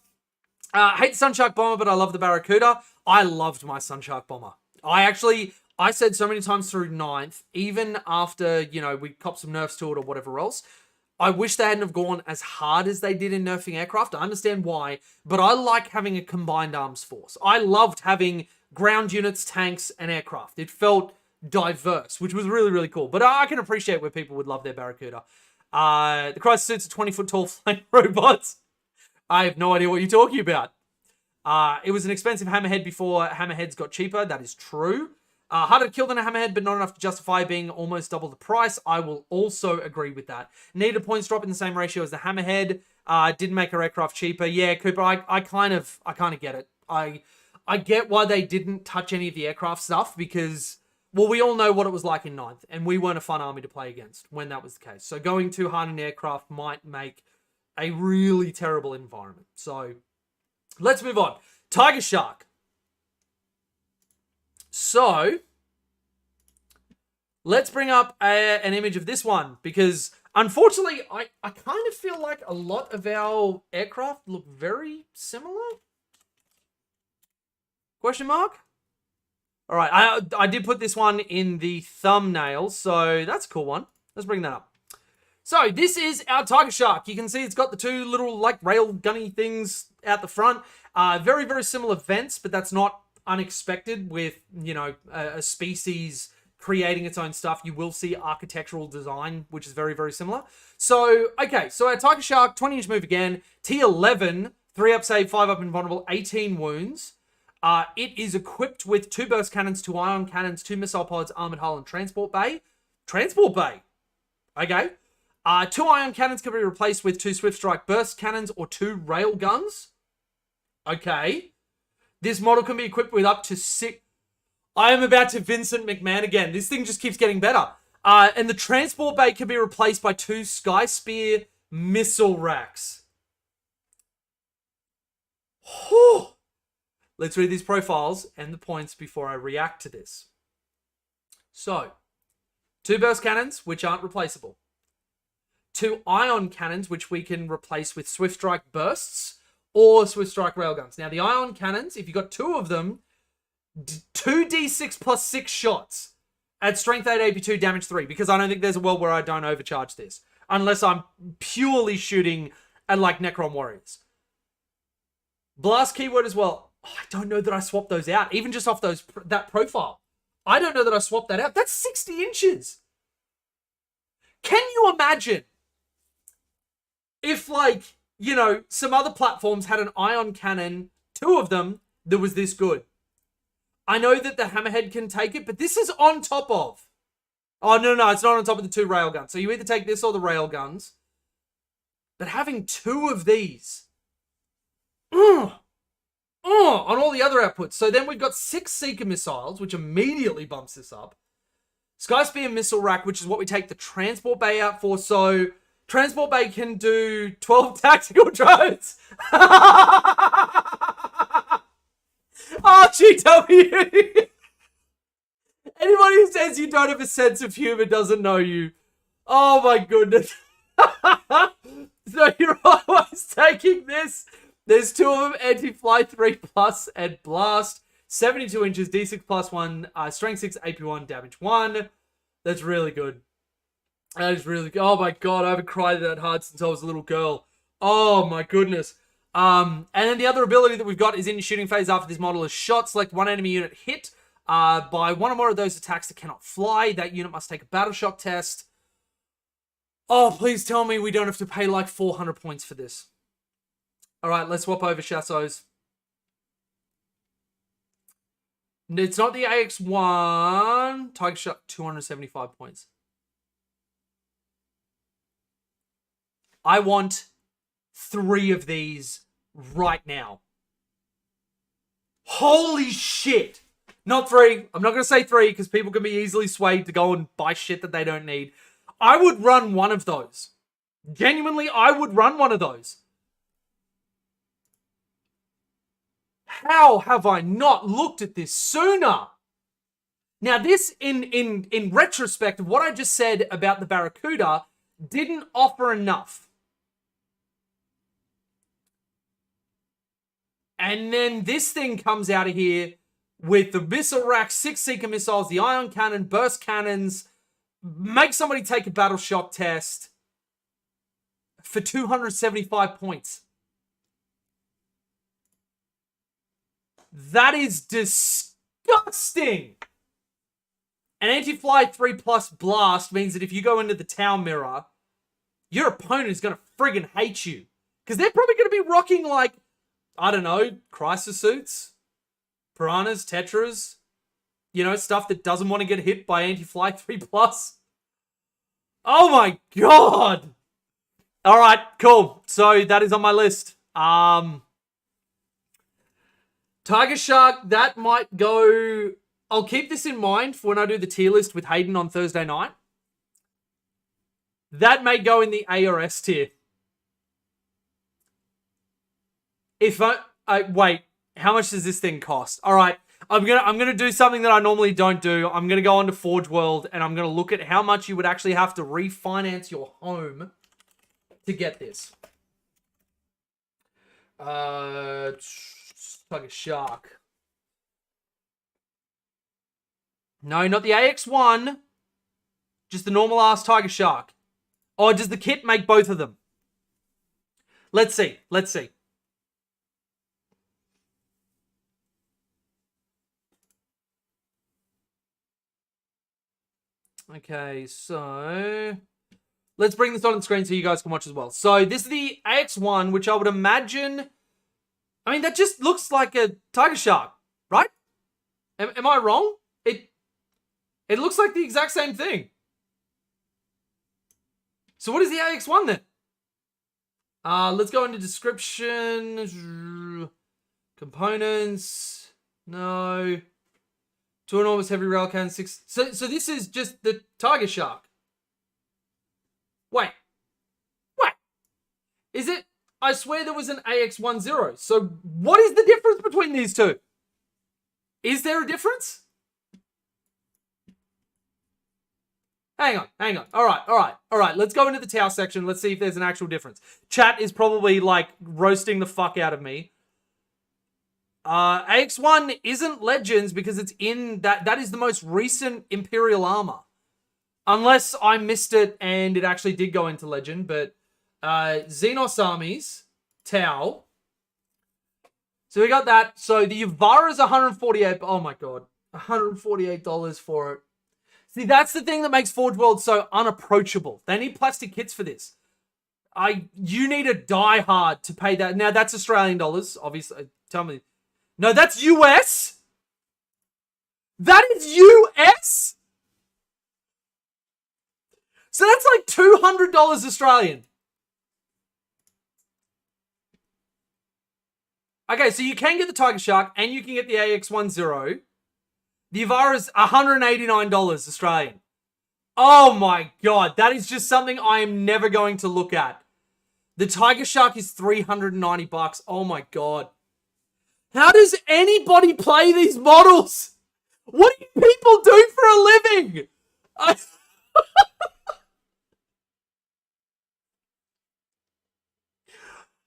I hate the Sunshark Bomber, but I love the Barracuda. I loved my Sunshark Bomber. I said so many times through 9th, even after, we copped some nerfs to it or whatever else, I wish they hadn't have gone as hard as they did in nerfing aircraft. I understand why, but I like having a combined arms force. I loved having ground units, tanks, and aircraft. It felt diverse, which was really, really cool. But I can appreciate where people would love their Barracuda. The Crisis Suits are 20-foot tall flying robots. I have no idea what you're talking about. It was an expensive Hammerhead before Hammerheads got cheaper. That is true. Harder to kill than a Hammerhead, but not enough to justify being almost double the price. I will also agree with that. Needed a points drop in the same ratio as the Hammerhead. Didn't make her aircraft cheaper. Yeah, Cooper, I kind of get it. I get why they didn't touch any of the aircraft stuff because, well, we all know what it was like in 9th, and we weren't a fun army to play against when that was the case. So going too hard in aircraft might make a really terrible environment. So let's move on. Tiger Shark. So let's bring up an image of this one because unfortunately I kind of feel like a lot of our aircraft look very similar. Question mark? All right, I did put this one in the thumbnail, so that's a cool one. Let's bring that up. So this is our Tiger Shark. You can see it's got the two little like rail gunny things out the front. Very, very similar vents, but that's not unexpected with, a species creating its own stuff. You will see architectural design, which is very, very similar. So, okay, so our Tiger Shark, 20-inch move again, T11, 3-up save, 5-up invulnerable, 18 wounds. It is equipped with 2 burst cannons, 2 ion cannons, 2 missile pods, armored hull, and transport bay. Transport bay. Okay. 2 ion cannons can be replaced with 2 swift strike burst cannons or 2 rail guns. Okay. This model can be equipped with up to 6... I am about to Vincent McMahon again. This thing just keeps getting better. And the transport bay can be replaced by 2 Sky Spear missile racks. Whew. Let's read these profiles and the points before I react to this. So, 2 burst cannons, which aren't replaceable. 2 ion cannons, which we can replace with swift strike bursts or swift strike railguns. Now, the ion cannons, if you got 2 of them, 2d6 plus 6 shots at strength 8, AP2, damage 3, because I don't think there's a world where I don't overcharge this, unless I'm purely shooting at, like, Necron Warriors. Blast keyword as well. I don't know that I swapped those out, even just off that profile. I don't know that I swapped that out. That's 60 inches. Can you imagine if, like, some other platforms had an ion cannon, 2 of them, that was this good? I know that the Hammerhead can take it, but this is on top of. Oh, no, it's not on top of the 2 railguns. So you either take this or the railguns. But having 2 of these. On all the other outputs. So then we've got 6 Seeker missiles, which immediately bumps this up. Sky Spear missile rack, which is what we take the transport bay out for. So transport bay can do 12 tactical drones. RGW. Anybody who says you don't have a sense of humor doesn't know you. Oh my goodness. So you're always taking this. There's 2 of them, anti-fly 3 plus and blast. 72 inches, D6 plus 1, strength 6, AP1, damage 1. That's really good. That is really good. Oh my god, I haven't cried that hard since I was a little girl. Oh my goodness. And then the other ability that we've got is in your shooting phase after this model is shot. Select one enemy unit hit by one or more of those attacks that cannot fly. That unit must take a battle shock test. Oh, please tell me we don't have to pay like 400 points for this. All right, let's swap over chassos. It's not the AX1. Tiger Shark, 275 points. I want 3 of these right now. Holy shit. Not 3. I'm not going to say 3 because people can be easily swayed to go and buy shit that they don't need. I would run one of those. Genuinely, I would run one of those. How have I not looked at this sooner? Now, this, in retrospect of what I just said about the Barracuda, didn't offer enough. And then this thing comes out of here with the missile rack, 6 Seeker missiles, the ion cannon, burst cannons, make somebody take a battle shock test for 275 points. That is disgusting. An anti-fly 3+ blast means that if you go into the town mirror, your opponent is going to friggin' hate you. Because they're probably going to be rocking like, I don't know, crisis suits, piranhas, tetras, you know, stuff that doesn't want to get hit by anti-fly 3+. Oh my god. All right, cool. So that is on my list. Tiger Shark, that might go... I'll keep this in mind for when I do the tier list with Hayden on Thursday night. That may go in the A or S tier. If wait, how much does this thing cost? All right, I'm gonna do something that I normally don't do. I'm gonna go onto Forge World and I'm gonna look at how much you would actually have to refinance your home to get this. Tiger Shark. No, not the AX1. Just the normal ass Tiger Shark. Or does the kit make both of them? Let's see. Let's see. Okay, so let's bring this on the screen so you guys can watch as well. So this is the AX1, which I would imagine... I mean, that just looks like a Tiger Shark, right? Am I wrong? It looks like the exact same thing. So what is the AX1 then? Let's go into description. Components. No. 2 enormous heavy railcan, 6. So this is just the Tiger Shark. Wait. Is it? I swear there was an AX10. So what is the difference between these two? Is there a difference? Hang on. All right. Let's go into the Tau section. Let's see if there's an actual difference. Chat is probably like roasting the fuck out of me. AX1 isn't Legends because it's in that is the most recent Imperial armor. Unless I missed it and it actually did go into Legend, but Xenos armies, Tau. So we got that. So the Yavara is 148. Oh my god. $148 for it. See, that's the thing that makes Forge World so unapproachable. They need plastic kits for this. You need a die hard to pay that. Now, that's Australian dollars, obviously. Tell me. No, that's US? That is US? So that's like $200 Australian. Okay, so you can get the Tiger Shark and you can get the AX10. The Yavara is $189 Australian. Oh my god, that is just something I am never going to look at. The Tiger Shark is $390. Oh my god. How does anybody play these models? What do you people do for a living?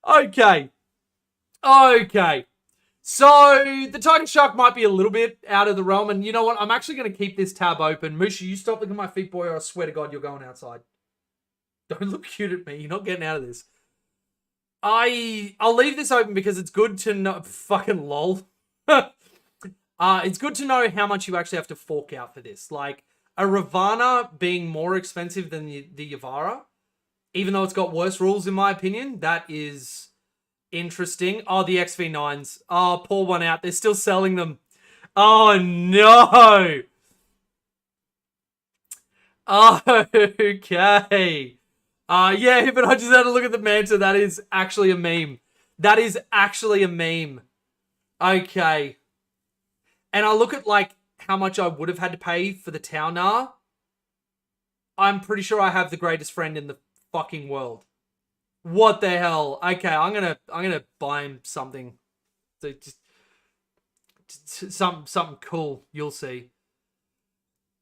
Okay. So, the Tiger Shark might be a little bit out of the realm, and you know what? I'm actually going to keep this tab open. Musha, you stop looking at my feet, boy, or I swear to God you're going outside. Don't look cute at me. You're not getting out of this. I'll leave this open because it's good to know. Fucking lol. It's good to know how much you actually have to fork out for this. Like a Ravana being more expensive than the Yavara, even though it's got worse rules in my opinion. That is interesting. Oh, the XV9s. Oh, pour one out. They're still selling them. Oh no. Okay. Yeah, but I just had to look at the Manta. That is actually a meme. That is actually a meme. Okay. And I look at, like, how much I would have had to pay for the Taunar. I'm pretty sure I have the greatest friend in the fucking world. What the hell? Okay, I'm gonna buy him something. So just something cool. You'll see.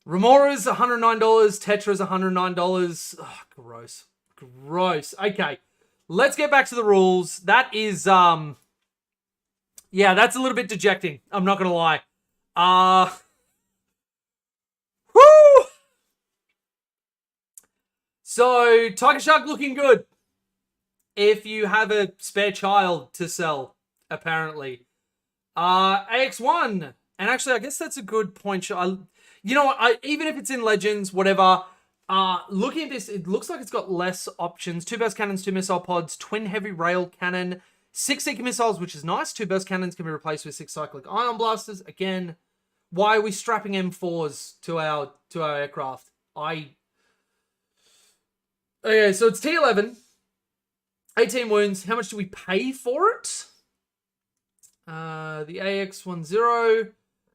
Remora's $109. Tetras $109. Oh, gross. Gross. Okay. Let's get back to the rules. That is, yeah, that's a little bit dejecting. I'm not gonna lie. Whoo! So, Tiger Shark looking good. If you have a spare child to sell, apparently. AX1. And actually, I guess that's a good point. You know what? Even if it's in Legends, whatever, looking at this, it looks like it's got less options. 2 burst cannons, 2 missile pods, twin heavy rail cannon, 6 seeker missiles, which is nice. 2 burst cannons can be replaced with 6 cyclic ion blasters. Again, why are we strapping M4s to our aircraft? Okay, so it's T11. 18 wounds. How much do we pay for it? The AX10.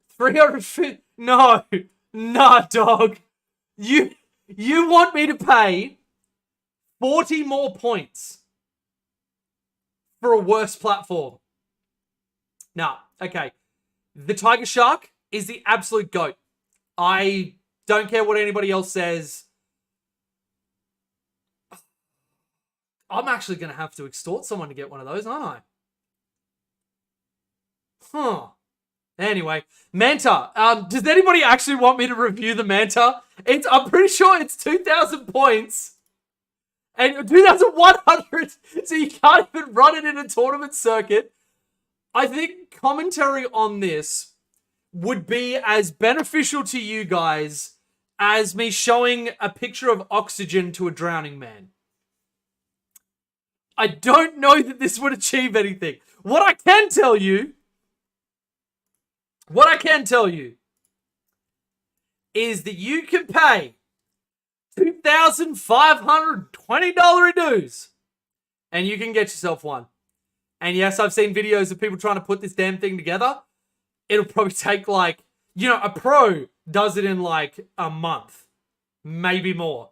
350. No. Nah, dog. You want me to pay 40 more points for a worse platform? Nah, okay. The Tiger Shark is the absolute GOAT. I don't care what anybody else says. I'm actually going to have to extort someone to get one of those, aren't I? Huh. Anyway, Manta. Does anybody actually want me to review the Manta? I'm pretty sure it's 2,000 points. And 2,100. So you can't even run it in a tournament circuit. I think commentary on this would be as beneficial to you guys as me showing a picture of oxygen to a drowning man. I don't know that this would achieve anything. What I can tell you is that you can pay $2,520 dues and you can get yourself one. And yes, I've seen videos of people trying to put this damn thing together. It'll probably take like, a pro does it in like a month, maybe more.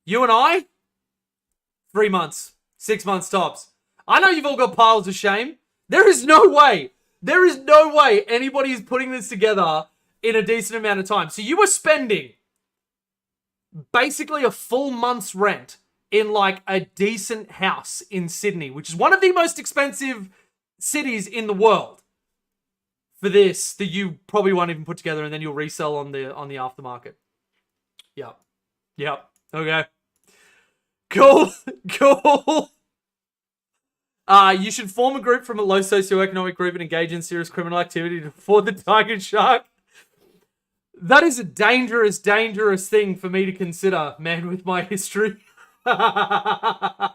You and I, 3 months. 6 months tops. I know you've all got piles of shame. There is no way anybody is putting this together in a decent amount of time. So you were spending basically a full month's rent in like a decent house in Sydney, which is one of the most expensive cities in the world, for this that you probably won't even put together and then you'll resell on the aftermarket. Yep. Okay. Cool. You should form a group from a low socioeconomic group and engage in serious criminal activity to afford the Tiger Shark. That is a dangerous, dangerous thing for me to consider, man, with my history. And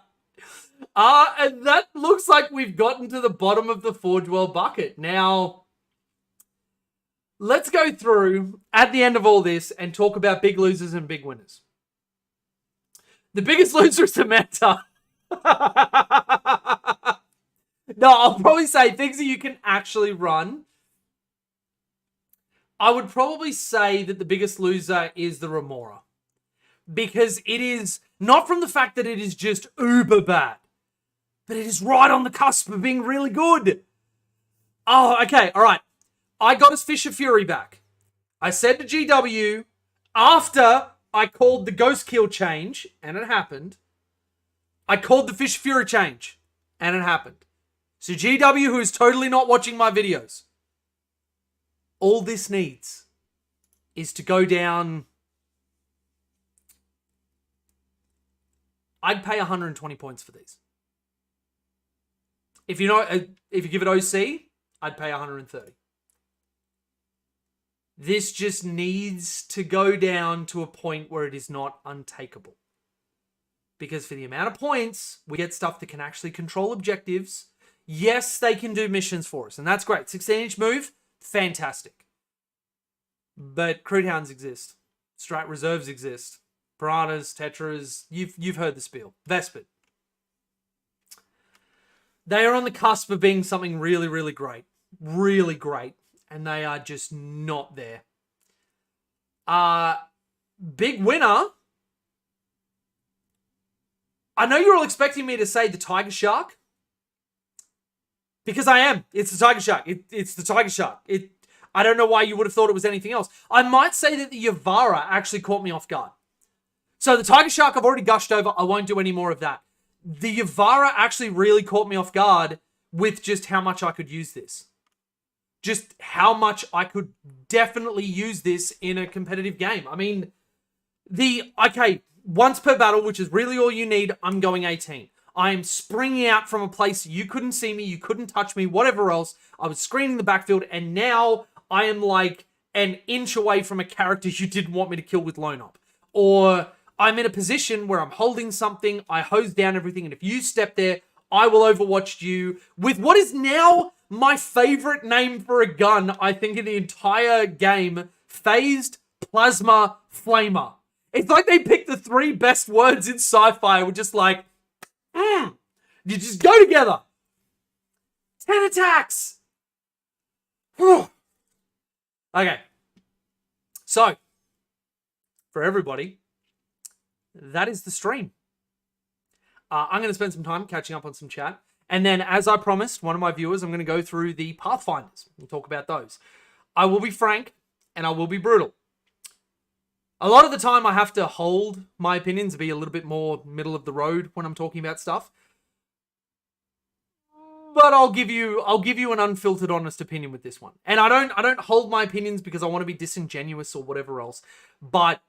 that looks like we've gotten to the bottom of the Forge World bucket. Now, let's go through, at the end of all this, and talk about big losers and big winners. The biggest loser is Manta. No, I'll probably say things that you can actually run. I would probably say that the biggest loser is the Remora. Because it is not from the fact that it is just uber bad, but it is right on the cusp of being really good. Oh, okay, all right. I got his Fisher Fury back. I said to GW, after I called the Ghost Kill change, and it happened, I called the Fisher Fury change, and it happened. So GW, who is totally not watching my videos, all this needs is to go down. I'd pay 120 points for these. If you give it OC, I'd pay 130. This just needs to go down to a point where it is not untakeable. Because for the amount of points, we get stuff that can actually control objectives. Yes, they can do missions for us, and that's great. 16-inch move, fantastic. But Crude Hounds exist. Strat Reserves exist. Piranhas, Tetras, you've heard the spiel. Vespid. They are on the cusp of being something really, really great. Really great. And they are just not there. Big winner. I know you're all expecting me to say the Tiger Shark. Because I am. It's the Tiger Shark. It's the Tiger Shark. I don't know why you would have thought it was anything else. I might say that the Yavara actually caught me off guard. So the Tiger Shark I've already gushed over. I won't do any more of that. The Yavara actually really caught me off guard with just how much I could use this. Just how much I could definitely use this in a competitive game. I mean, once per battle, which is really all you need, I'm going 18. I am springing out from a place you couldn't see me, you couldn't touch me, whatever else. I was screening the backfield, and now I am like an inch away from a character you didn't want me to kill with Lone Up. Or I'm in a position where I'm holding something, I hose down everything, and if you step there, I will overwatch you with what is now my favorite name for a gun, I think, in the entire game, Phased Plasma Flamer. It's like they picked the 3 best words in sci-fi. We're just like, you just go together. 10 attacks. Okay. So, for everybody, that is the stream. I'm going to spend some time catching up on some chat. And then, as I promised one of my viewers, I'm going to go through the Pathfinders and talk about those. I will be frank and I will be brutal. A lot of the time, I have to hold my opinions, be a little bit more middle of the road when I'm talking about stuff. But I'll give you an unfiltered, honest opinion with this one. And I don't hold my opinions because I want to be disingenuous or whatever else. But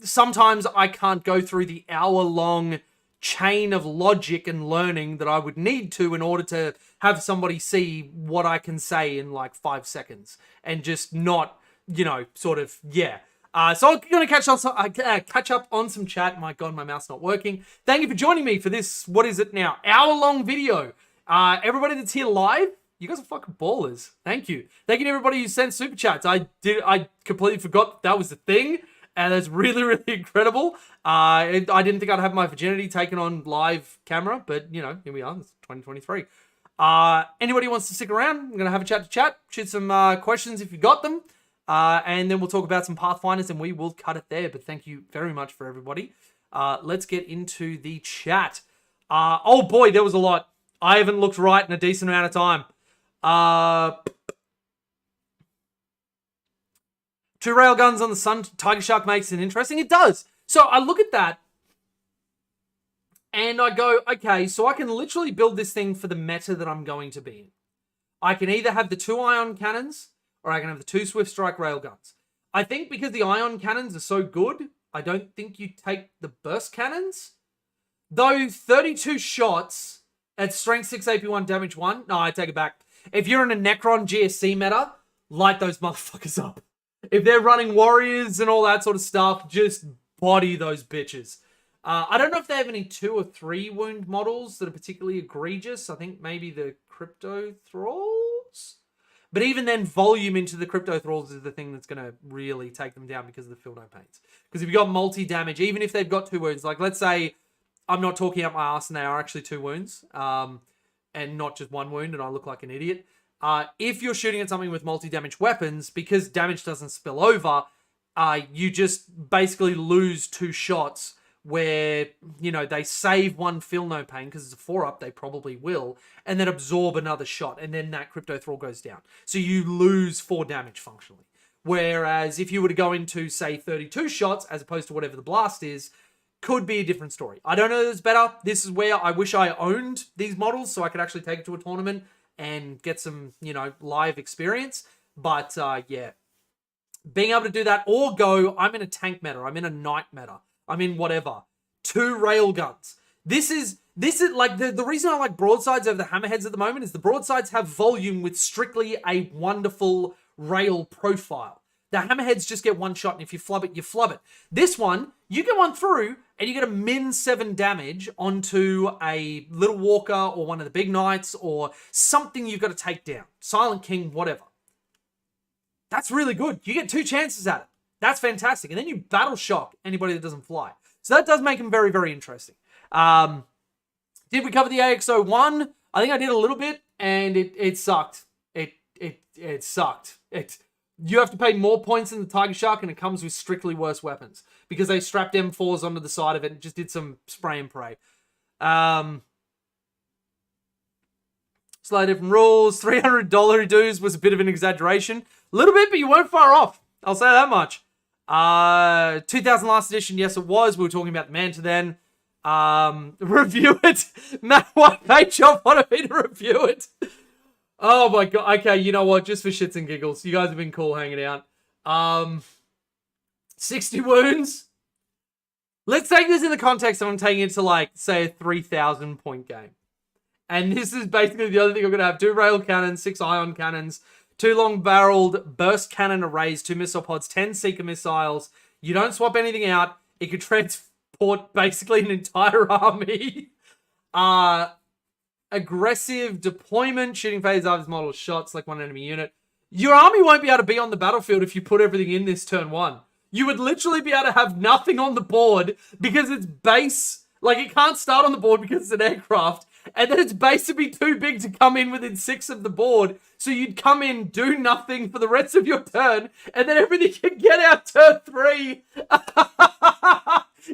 sometimes I can't go through the hour-long chain of logic and learning that I would need to in order to have somebody see what I can say in like 5 seconds and just not, So I'm going to catch up on some chat. My God, my mouth's not working. Thank you for joining me for this, what is it now, hour-long video. Everybody that's here live, you guys are fucking ballers. Thank you. Thank you to everybody who sent super chats. I completely forgot that was the thing. And that's really, really incredible. I didn't think I'd have my virginity taken on live camera, but, here we are. It's 2023. Anybody who wants to stick around, I'm going to have a chat to chat. Shoot some questions if you got them. And then we'll talk about some Pathfinders, and we will cut it there. But thank you very much for everybody. Let's get into the chat. Oh, boy, there was a lot. I haven't looked right in a decent amount of time. 2 railguns on the Sun Tiger Shark makes it interesting. It does. So I look at that and I go, okay, so I can literally build this thing for the meta that I'm going to be in. I can either have the 2 ion cannons or I can have the 2 swift strike railguns. I think because the ion cannons are so good, I don't think you take the burst cannons. Though 32 shots at strength 6 AP1 damage 1, no, I take it back. If you're in a Necron GSC meta, light those motherfuckers up. If they're running warriors and all that sort of stuff, just body those bitches. I don't know if they have any 2 or 3 wound models that are particularly egregious. I think maybe the Crypto Thralls. But even then, volume into the Crypto Thralls is the thing that's going to really take them down because of the Feel No Pains. Because if you've got multi-damage, even if they've got 2 wounds, like let's say I'm not talking up my ass and they are actually 2 wounds, and not just 1 wound and I look like an idiot. If you're shooting at something with multi-damage weapons, because damage doesn't spill over, you just basically lose 2 shots where, they save 1 Feel No Pain, because it's a 4-up, they probably will, and then absorb another shot, and then that Crypto Thrall goes down. So you lose 4 damage functionally. Whereas if you were to go into, say, 32 shots, as opposed to whatever the blast is, could be a different story. I don't know if it's better. This is where I wish I owned these models so I could actually take it to a tournament and get some, live experience. But, yeah. Being able to do that or go, I'm in a tank meta, I'm in a knight meta, I'm in whatever. 2 railguns. This is like the reason I like broadsides over the hammerheads at the moment is the broadsides have volume with strictly a wonderful rail profile. The hammerheads just get one shot, and if you flub it, you flub it. This one, you get one through, and you get a min 7 damage onto a little walker or one of the big knights or something you've got to take down. Silent King, whatever. That's really good. You get 2 chances at it. That's fantastic. And then you battle shock anybody that doesn't fly. So that does make them very, very interesting. Did we cover the AX01? I think I did a little bit, and it sucked. It sucked. You have to pay more points than the Tiger Shark, and it comes with strictly worse weapons because they strapped M4s onto the side of it and just did some spray and pray. Slightly different rules. $300 dues was a bit of an exaggeration. A little bit, but you weren't far off. I'll say that much. 2000 last edition, yes it was. We were talking about the Manta then. Review it. Matt, what page y'all wanted me to review it? Oh my god. Okay, you know what? Just for shits and giggles. You guys have been cool hanging out. 60 wounds. Let's take this in the context of I'm taking it to, like, say a 3,000 point game. And this is basically the other thing I'm going to have. 2 rail cannons, 6 ion cannons, 2 long-barreled burst cannon arrays, 2 missile pods, 10 seeker missiles. You don't swap anything out. It could transport basically an entire army. Aggressive deployment, shooting phase after model shots like one enemy unit. Your army won't be able to be on the battlefield if you put everything in this turn 1. You would literally be able to have nothing on the board because its base, like it can't start on the board because it's an aircraft, and then its base would be too big to come in within 6 of the board. So you'd come in, do nothing for the rest of your turn, and then everything you get out turn 3.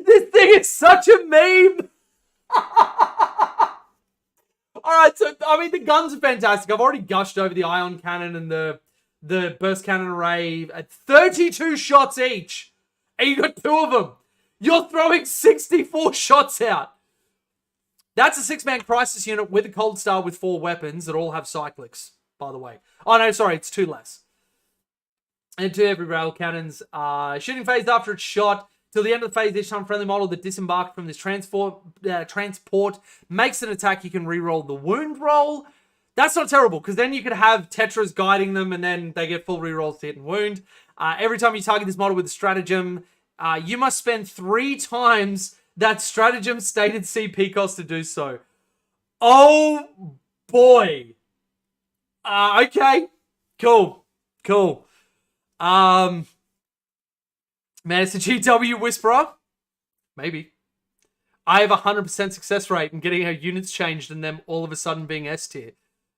This thing is such a meme. Alright, so, I mean, the guns are fantastic. I've already gushed over the ion cannon and the burst cannon array at 32 shots each. And you got 2 of them. You're throwing 64 shots out. That's a 6-man crisis unit with a cold star with 4 weapons that all have cyclics, by the way. Oh, no, sorry, it's 2 less. And 2 every rail cannons. Shooting phase after it's shot. Till the end of the phase, each time friendly model that disembarked from this transport makes an attack, you can reroll the wound roll. That's not terrible, because then you could have Tetras guiding them, and then they get full rerolls to hit and wound. Every time you target this model with a stratagem, you must spend 3 times that stratagem stated CP cost to do so. Oh, boy. Okay. Cool. Man, it's a GW Whisperer. Maybe. I have a 100% success rate in getting our units changed and them all of a sudden being S tier.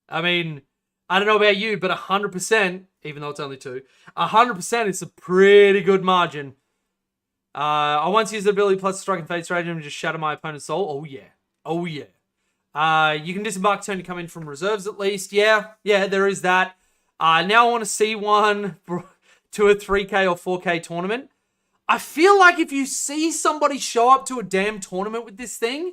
I mean, I don't know about you, but 100%, even though it's only 2, 100% is a pretty good margin. I once used the ability plus strike and fade stratagem to just shatter my opponent's soul. Oh, yeah. You can disembark turn to come in from reserves at least. Yeah, there is that. Now I want to see one to a 3K or 4K tournament. I feel like if you see somebody show up to a damn tournament with this thing,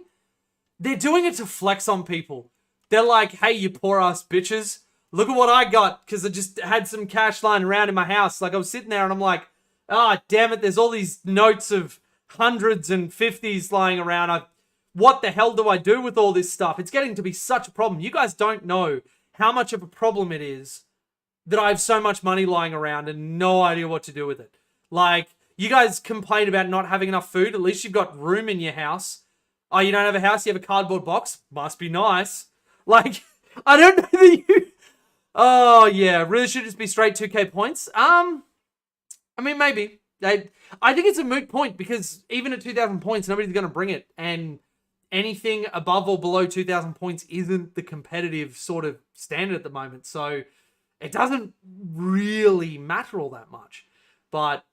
they're doing it to flex on people. They're like, hey, you poor ass bitches, look at what I got because I just had some cash lying around in my house. Like I was sitting there and I'm like, damn it, there's all these notes of hundreds and 50s lying around. What the hell do I do with all this stuff? It's getting to be such a problem. You guys don't know how much of a problem it is that I have so much money lying around and no idea what to do with it. Like, you guys complain about not having enough food. At least you've got room in your house. Oh, you don't have a house? You have a cardboard box? Must be nice. Like, I don't know that you... Oh, yeah. Really should just be straight 2K points? I mean, maybe. I think it's a moot point because even at 2,000 points, nobody's going to bring it. And anything above or below 2,000 points isn't the competitive sort of standard at the moment. So it doesn't really matter all that much. But...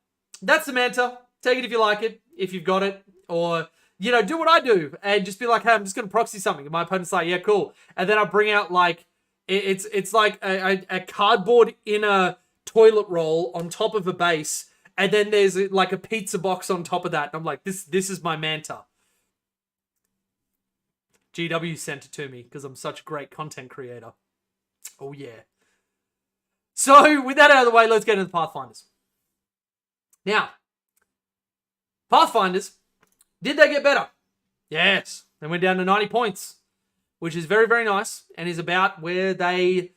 that's the Manta. Take it if you like it, if you've got it. Or, you know, do what I do and just be like, hey, I'm just going to proxy something. And my opponent's like, yeah, cool. And then I bring out, like, it's like a cardboard inner toilet roll on top of a base. And then there's, like, a pizza box on top of that. And I'm like, this is my Manta. GW sent it to me because I'm such a great content creator. Oh, yeah. So, with that out of the way, let's get into the Pathfinders. Now, Pathfinders, did they get better? Yes. They went down to 90 points, which is very, very nice and is about where they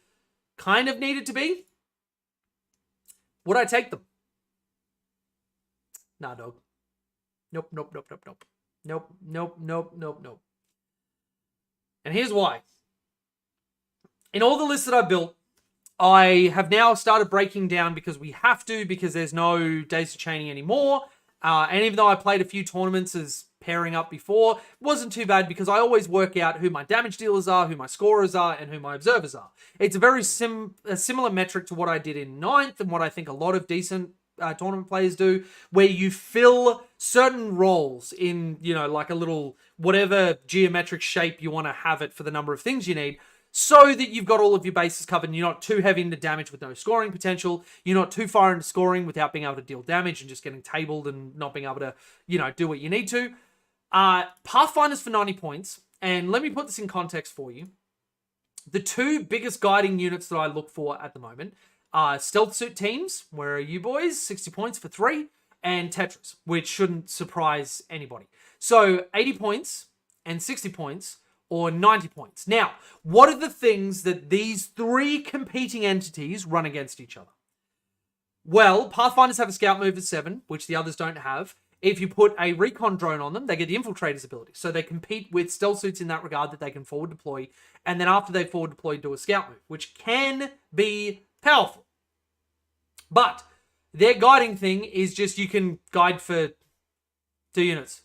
kind of needed to be. Would I take them? Nah, dog. Nope, nope, nope, nope, nope. Nope, nope, nope, nope, nope. And here's why. In all the lists that I built, I have now started breaking down because we have to, because there's no days of chaining anymore. And even though I played a few tournaments as pairing up before, it wasn't too bad because I always work out who my damage dealers are, who my scorers are, and who my observers are. It's a very similar metric to what I did in 9th and what I think a lot of decent tournament players do, where you fill certain roles in, like a little whatever geometric shape you want to have it for the number of things you need, so that you've got all of your bases covered and you're not too heavy into damage with no scoring potential. You're not too far into scoring without being able to deal damage and just getting tabled and not being able to, do what you need to. Pathfinders for 90 points. And let me put this in context for you. The two biggest guiding units that I look for at the moment are Stealth Suit teams. Where are you boys? 60 points for 3. And Tetras, which shouldn't surprise anybody. So 80 points and 60 points or 90 points. Now, what are the things that these three competing entities run against each other? Well, Pathfinders have a scout move at 7, which the others don't have. If you put a recon drone on them, they get the infiltrator's ability. So they compete with stealth suits in that regard, that they can forward deploy. And then after they forward deploy, do a scout move, which can be powerful. But their guiding thing is just you can guide for 2 units.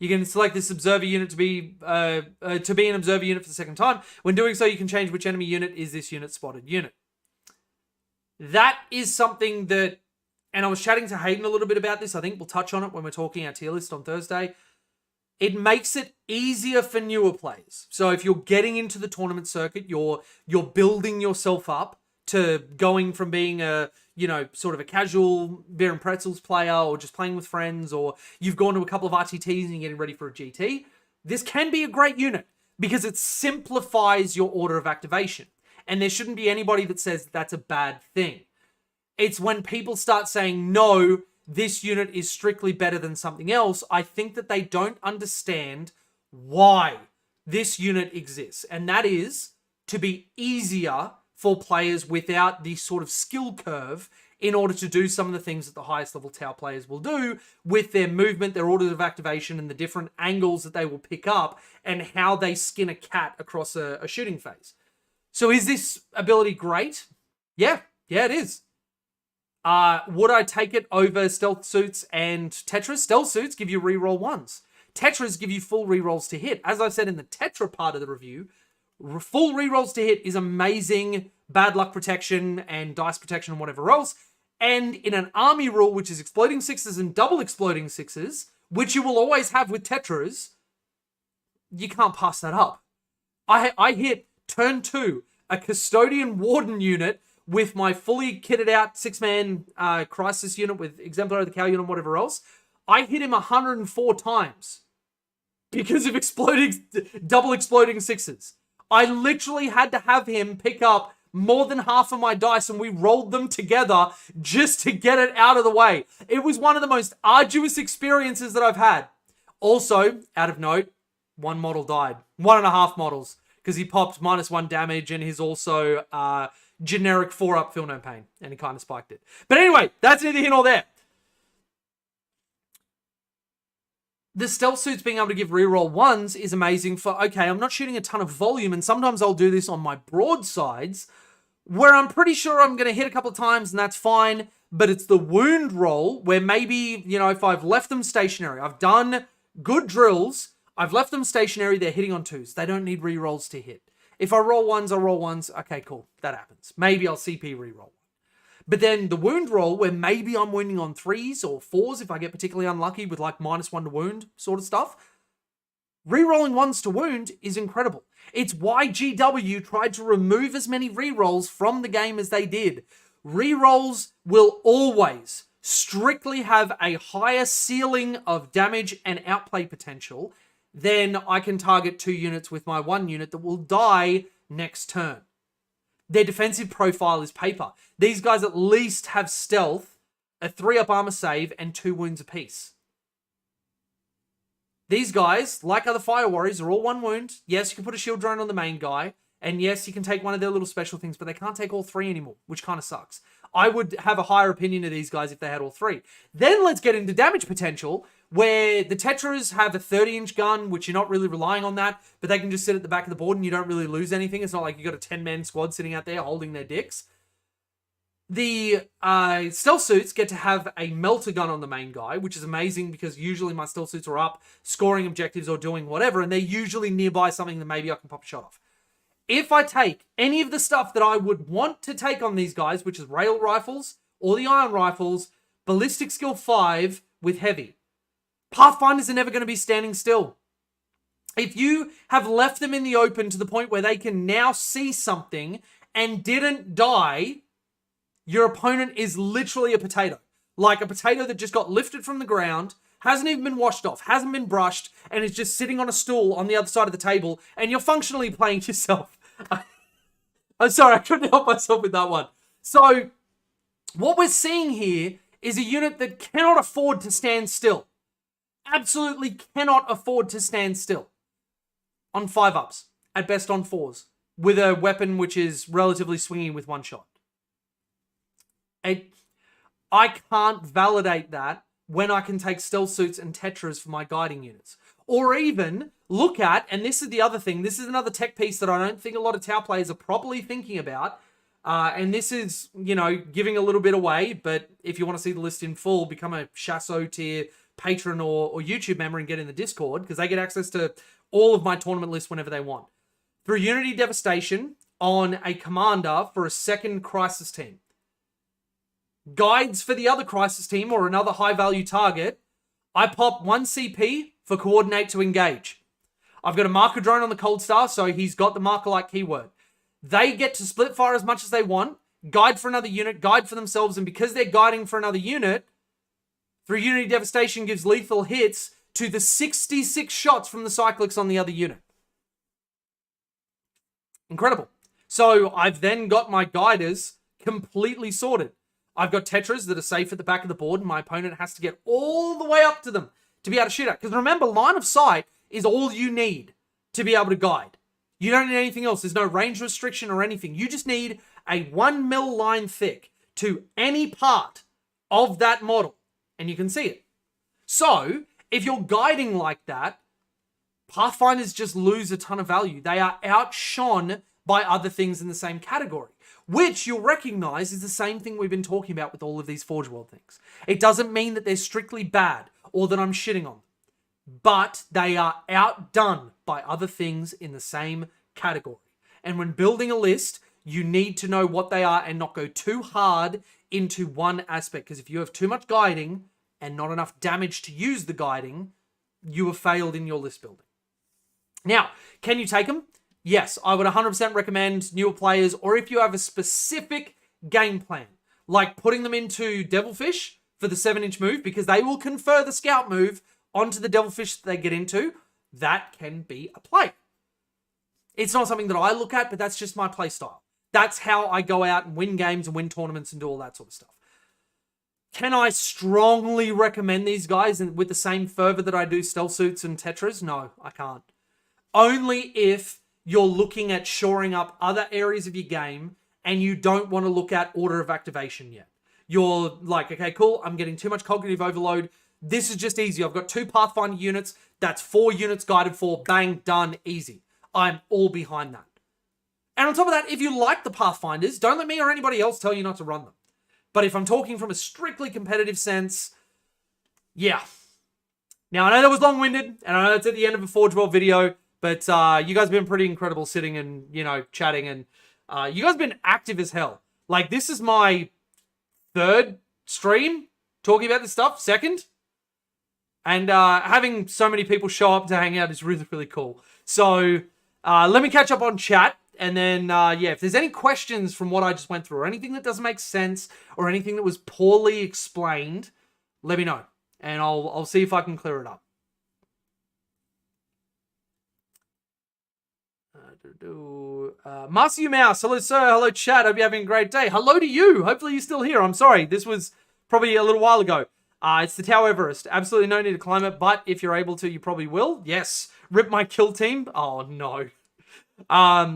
You can select this observer unit to be an observer unit for the second time. When doing so, you can change which enemy unit is this unit's spotted unit. That is something that, and I was chatting to Hayden a little bit about this. I think we'll touch on it when we're talking our tier list on Thursday. It makes it easier for newer players. So if you're getting into the tournament circuit, you're building yourself up to going from being a, sort of a casual beer and pretzels player, or just playing with friends, or you've gone to a couple of RTTs and you're getting ready for a GT. This can be a great unit because it simplifies your order of activation. And there shouldn't be anybody that says that's a bad thing. It's when people start saying, no, this unit is strictly better than something else, I think that they don't understand why this unit exists. And that is to be easier for players without the sort of skill curve in order to do some of the things that the highest level Tau players will do with their movement, their orders of activation, and the different angles that they will pick up and how they skin a cat across a shooting phase. So is this ability great? Yeah, it is. Would I take it over Stealth Suits and Tetras? Stealth Suits give you reroll 1s. Tetras give you full rerolls to hit. As I said in the Tetra part of the review, full rerolls to hit is amazing bad luck protection and dice protection and whatever else. And in an army rule, which is exploding 6s and double exploding 6s, which you will always have with Tetras, you can't pass that up. I hit turn 2, a Custodian Warden unit with my fully kitted out 6-man Crisis unit with Exemplar of the Cow unit and whatever else. I hit him 104 times because of double exploding 6s. I literally had to have him pick up more than half of my dice and we rolled them together just to get it out of the way. It was one of the most arduous experiences that I've had. Also, out of note, 1 model died. 1.5 models. Because he popped -1 damage and he's also generic 4-up Feel No Pain. And he kind of spiked it. But anyway, that's neither here nor there. The stealth suits being able to give reroll 1s is amazing for, okay, I'm not shooting a ton of volume, and sometimes I'll do this on my broadsides, where I'm pretty sure I'm going to hit a couple of times and that's fine, but it's the wound roll where maybe, if I've left them stationary, I've done good drills, I've left them stationary, they're hitting on 2s. They don't need rerolls to hit. If I roll 1s, I roll 1s. Okay, cool. That happens. Maybe I'll CP reroll. But then the wound roll, where maybe I'm wounding on 3s or 4s if I get particularly unlucky with like -1 to wound sort of stuff. Rerolling 1s to wound is incredible. It's why GW tried to remove as many rerolls from the game as they did. Rerolls will always strictly have a higher ceiling of damage and outplay potential than I can target 2 units with my 1 unit that will die next turn. Their defensive profile is paper. These guys at least have stealth, a 3-up armor save, and 2 wounds apiece. These guys, like other Fire Warriors, are all 1 wound. Yes, you can put a shield drone on the main guy. And yes, you can take one of their little special things, but they can't take all 3 anymore, which kind of sucks. I would have a higher opinion of these guys if they had all 3. Then let's get into damage potential, where the Tetras have a 30-inch gun, which you're not really relying on that, but they can just sit at the back of the board and you don't really lose anything. It's not like you got a 10-man squad sitting out there holding their dicks. The stealth suits get to have a melter gun on the main guy, which is amazing because usually my stealth suits are up, scoring objectives or doing whatever, and they're usually nearby something that maybe I can pop a shot off. If I take any of the stuff that I would want to take on these guys, which is rail rifles or the iron rifles, ballistic skill 5 with heavy, Pathfinders are never going to be standing still. If you have left them in the open to the point where they can now see something and didn't die, your opponent is literally a potato. Like a potato that just got lifted from the ground, hasn't even been washed off, hasn't been brushed, and is just sitting on a stool on the other side of the table, and you're functionally playing yourself. I'm sorry, I couldn't help myself with that one. So, what we're seeing here is a unit that cannot afford to stand still. Absolutely cannot afford to stand still. On 5-ups, at best on 4s, with a weapon which is relatively swinging with 1 shot. I can't validate that when I can take stealth suits and Tetras for my guiding units. Or even look at, and this is the other thing, this is another tech piece that I don't think a lot of Tau players are properly thinking about. And this is, you know, giving a little bit away, but if you want to see the list in full, become a Chasso tier patron or YouTube member and get in the Discord, because they get access to all of my tournament lists whenever they want. Through Unity Devastation on a commander for a second Crisis team. Guides for the other Crisis team or another high-value target, I pop 1 CP for Coordinate to engage. I've got a marker drone on the Cold Star, so he's got the marker-like keyword. They get to split fire as much as they want, guide for another unit, guide for themselves, and because they're guiding for another unit, through Unity Devastation gives lethal hits to the 66 shots from the Cyclics on the other unit. Incredible. So I've then got my guiders completely sorted. I've got Tetras that are safe at the back of the board, and my opponent has to get all the way up to them to be able to shoot at. Because remember, line of sight is all you need to be able to guide. You don't need anything else. There's no range restriction or anything. You just need a 1 mil line thick to any part of that model, and you can see it. So, if you're guiding like that, Pathfinders just lose a ton of value. They are outshone by other things in the same category, which you'll recognize is the same thing we've been talking about with all of these Forge World things. It doesn't mean that they're strictly bad or that I'm shitting on them, but they are outdone by other things in the same category. And when building a list, you need to know what they are and not go too hard into one aspect, because if you have too much guiding and not enough damage to use the guiding, you have failed in your list building. Now, can you take them? Yes, I would 100% recommend newer players, or if you have a specific game plan, like putting them into Devilfish for the 7-inch move, because they will confer the scout move onto the Devilfish that they get into, that can be a play. It's not something that I look at, but that's just my play style. That's how I go out and win games and win tournaments and do all that sort of stuff. Can I strongly recommend these guys with the same fervor that I do stealth suits and Tetras? No, I can't. Only if you're looking at shoring up other areas of your game and you don't want to look at order of activation yet. You're like, okay, cool, I'm getting too much cognitive overload. This is just easy. I've got 2 Pathfinder units. That's 4 units guided for. Bang, done, easy. I'm all behind that. And on top of that, if you like the Pathfinders, don't let me or anybody else tell you not to run them. But if I'm talking from a strictly competitive sense, yeah. Now, I know that was long-winded, and I know it's at the end of a Forge World video, but you guys have been pretty incredible sitting and, you know, chatting, and you guys have been active as hell. Like, this is my 3rd stream talking about this stuff, 2nd. And having so many people show up to hang out is really, really cool. So let me catch up on chat. And then, yeah, if there's any questions from what I just went through, or anything that doesn't make sense, or anything that was poorly explained, let me know. And I'll see if I can clear it up. Marcy Mouse, hello sir, hello chat, hope you're having a great day. Hello to you, hopefully you're still here. I'm sorry, this was probably a little while ago. It's the Tower Everest. Absolutely no need to climb it, but if you're able to, you probably will. Yes. Rip my kill team. Oh, no.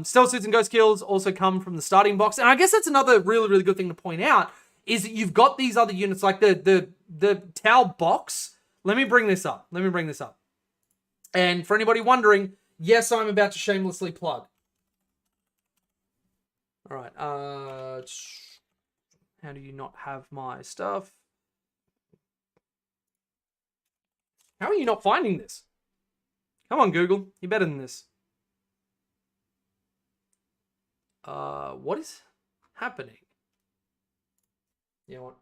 Stealth suits and ghost kills also come from the starting box. And I guess that's another really, really good thing to point out, is that you've got these other units, like the Tau box. Let me bring this up. And for anybody wondering, yes, I'm about to shamelessly plug. All right. How do you not have my stuff? How are you not finding this? Come on, Google. You're better than this. What is happening? You know what?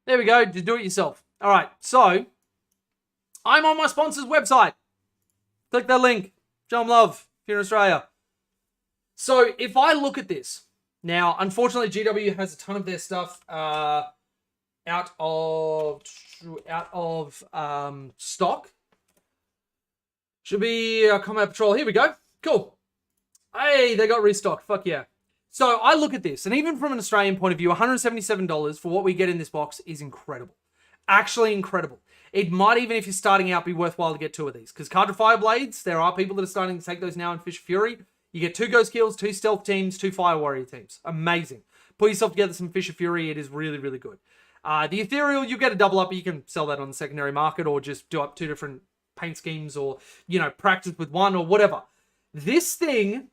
There we go. Just do it yourself. All right. So, I'm on my sponsor's website. Click that link. Show them love if you're in Australia. So, if I look at this, now, unfortunately, GW has a ton of their stuff out of stock. Should be Combat Patrol. Here we go. Cool. Hey, they got restocked. Fuck yeah. So I look at this, and even from an Australian point of view, $177 for what we get in this box is incredible. Actually incredible. It might even, if you're starting out, be worthwhile to get 2 of these. Because Card of Fire Blades, there are people that are starting to take those now in Fish of Fury. You get 2 Ghost Kills, 2 Stealth teams, 2 Fire Warrior teams. Amazing. Put yourself together some Fish of Fury. It is really, really good. The Ethereal, you get a double up. You can sell that on the secondary market, or just do up 2 different paint schemes, or, practice with one, or whatever. This thing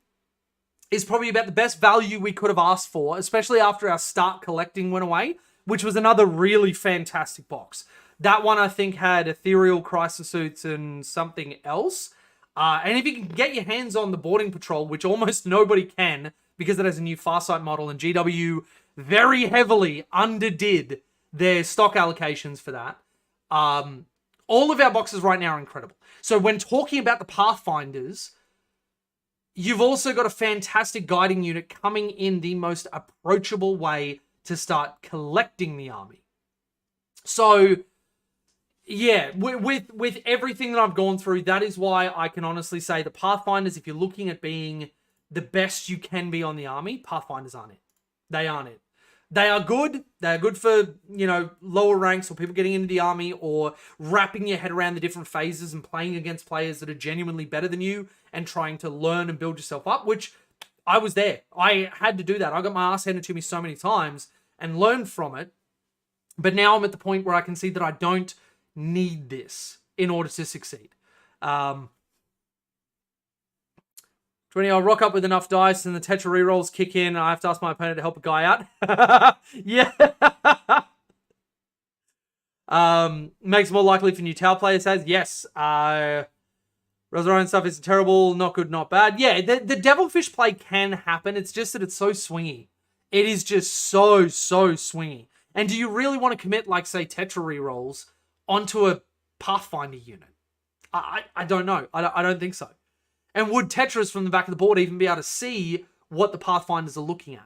is probably about the best value we could have asked for, especially after our Start Collecting went away, which was another really fantastic box. That one, I think, had Ethereal, Crisis Suits, and something else. And if you can get your hands on the Boarding Patrol, which almost nobody can, because it has a new Farsight model, and GW very heavily underdid their stock allocations for that. All of our boxes right now are incredible. So when talking about the Pathfinders, you've also got a fantastic guiding unit coming in the most approachable way to start collecting the army. So, yeah, with everything that I've gone through, that is why I can honestly say the Pathfinders, if you're looking at being the best you can be on the army, Pathfinders aren't it. They aren't it. They are good. They are good for, lower ranks, or people getting into the army, or wrapping your head around the different phases and playing against players that are genuinely better than you and trying to learn and build yourself up, which I was there. I had to do that. I got my ass handed to me so many times and learned from it. But now I'm at the point where I can see that I don't need this in order to succeed. 20, I'll rock up with enough dice and the Tetra rerolls kick in and I have to ask my opponent to help a guy out. Yeah. Makes it more likely for new Tau players, says. Yes. Rosarian stuff is terrible, not good, not bad. Yeah, the Devilfish play can happen. It's just that it's so swingy. It is just so swingy. And do you really want to commit, like, say, Tetra rerolls onto a Pathfinder unit? I don't know. I don't think so. And would Tetras from the back of the board even be able to see what the Pathfinders are looking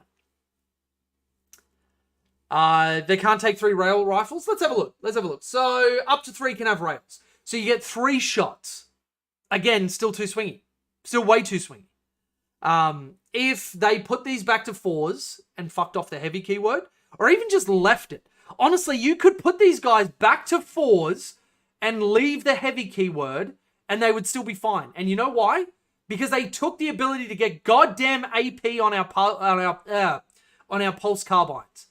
at? They can't take 3 rail rifles. Let's have a look. So up to 3 can have rails. So you get 3 shots. Again, still too swingy. Still way too swingy. If they put these back to 4s and fucked off the heavy keyword, or even just left it. Honestly, you could put these guys back to 4s and leave the heavy keyword, and they would still be fine. And you know why? Because they took the ability to get goddamn AP on our pulse carbines.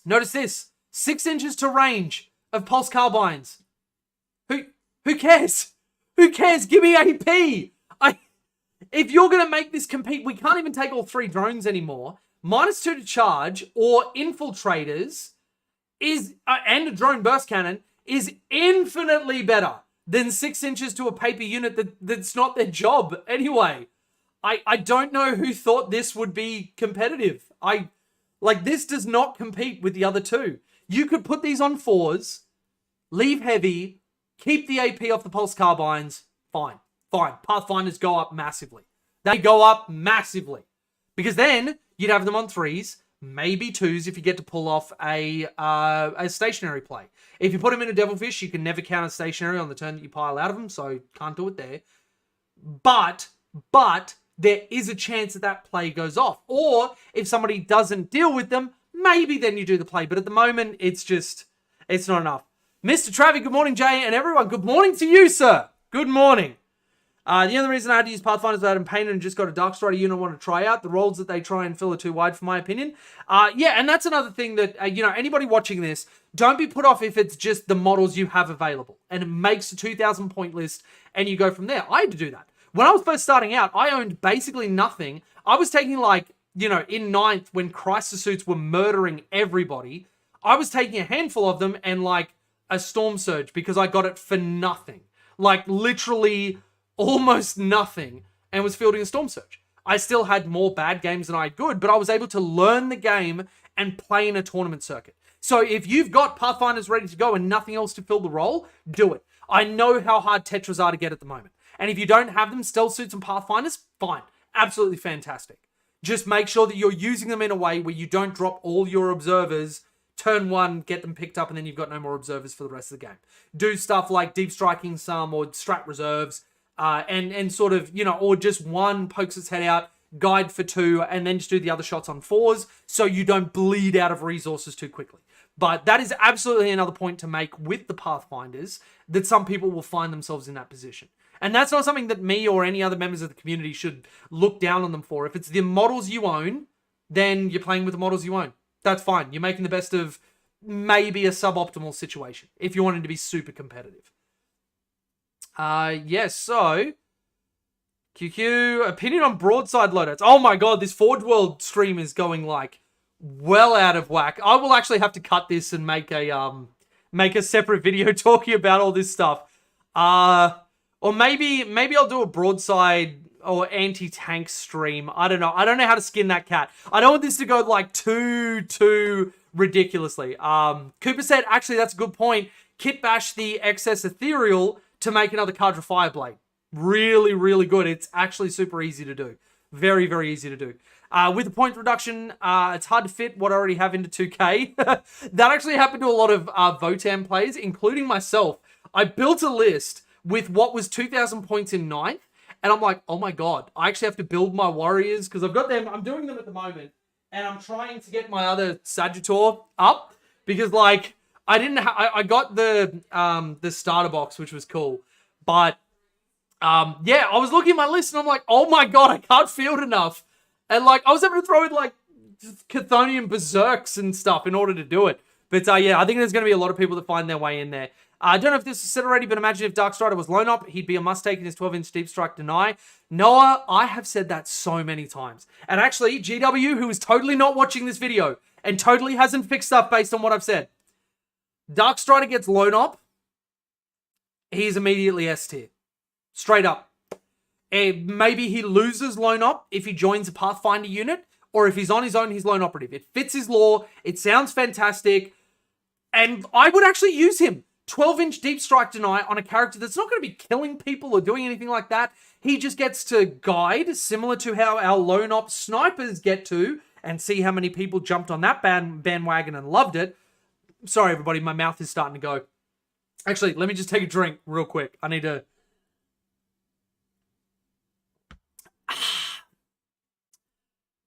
Notice this: 6 inches to range of pulse carbines. Who cares? Who cares? Give me AP. If you're gonna make this compete, we can't even take all 3 drones anymore. -2 to charge or infiltrators is and a drone burst cannon is infinitely better than 6 inches to a paper unit that's not their job anyway. I don't know who thought this would be competitive. This does not compete with the other 2. You could put these on 4s, leave heavy, keep the AP off the pulse carbines. Fine. Pathfinders go up massively. They go up massively. Because then you'd have them on 3s, maybe 2s if you get to pull off a stationary play. If you put them in a Devilfish, you can never counter stationary on the turn that you pile out of them, so can't do it there. But there is a chance that that play goes off. Or if somebody doesn't deal with them, maybe then you do the play. But at the moment, it's not enough. Mr. Travi, good morning, Jay, and everyone. Good morning to you, sir. Good morning. The only reason I had to use Pathfinders without him painted and just got a Darkstrider unit I want to try out, the roles that they try and fill are too wide for my opinion. Yeah, and that's another thing that, anybody watching this, don't be put off if it's just the models you have available. And it makes a 2,000 point list and you go from there. I had to do that. When I was first starting out, I owned basically nothing. I was taking in ninth when Crisis Suits were murdering everybody, I was taking a handful of them and a Storm Surge because I got it for nothing. Literally almost nothing, and was fielding a Storm Surge. I still had more bad games than I had good, but I was able to learn the game and play in a tournament circuit. So if you've got Pathfinders ready to go and nothing else to fill the role, do it. I know how hard Tetras are to get at the moment. And if you don't have them, Stealth Suits and Pathfinders, fine. Absolutely fantastic. Just make sure that you're using them in a way where you don't drop all your observers, turn one, get them picked up, and then you've got no more observers for the rest of the game. Do stuff like deep striking some or strat reserves, and sort of, or just one pokes its head out, guide for two, and then just do the other shots on fours so you don't bleed out of resources too quickly. But that is absolutely another point to make with the Pathfinders, that some people will find themselves in that position. And that's not something that me or any other members of the community should look down on them for. If it's the models you own, then you're playing with the models you own. That's fine. You're making the best of maybe a suboptimal situation if you wanted to be super competitive. Yes, so QQ, opinion on broadside loadouts. Oh my god, this Forge World stream is going well out of whack. I will actually have to cut this and make a separate video talking about all this stuff. Or maybe I'll do a broadside or anti-tank stream. I don't know. I don't know how to skin that cat. I don't want this to go too ridiculously. Cooper said, actually, that's a good point. Kit bash the excess ethereal to make another Kadra Fireblade. Really, really good. It's actually super easy to do. Very, very easy to do. With the point reduction, it's hard to fit what I already have into 2K. That actually happened to a lot of Votan players, including myself. I built a list with what was 2,000 points in 9th, and I'm like, oh my god, I actually have to build my warriors, because I've got them, I'm doing them at the moment, and I'm trying to get my other Sagittor up, because I got the starter box, which was cool, but yeah, I was looking at my list and I'm like, oh my god, I can't field enough. And I was able to throw in Chthonian Berserks and stuff in order to do it. But yeah, I think there's going to be a lot of people that find their way in there. I don't know if this is said already, but imagine if Darkstrider was lone op, he'd be a must-take in his 12-inch Deep Strike Deny. Noah, I have said that so many times. And actually, GW, who is totally not watching this video and totally hasn't fixed stuff based on what I've said, Darkstrider gets lone op, he's immediately S tier. Straight up. And maybe he loses lone op if he joins a Pathfinder unit, or if he's on his own, he's lone operative. It fits his lore, it sounds fantastic, and I would actually use him. 12-inch Deep Strike Deny on a character that's not going to be killing people or doing anything like that. He just gets to guide, similar to how our lone op snipers get to, and see how many people jumped on that bandwagon and loved it. Sorry, everybody, my mouth is starting to go. Actually, let me just take a drink real quick. I need to...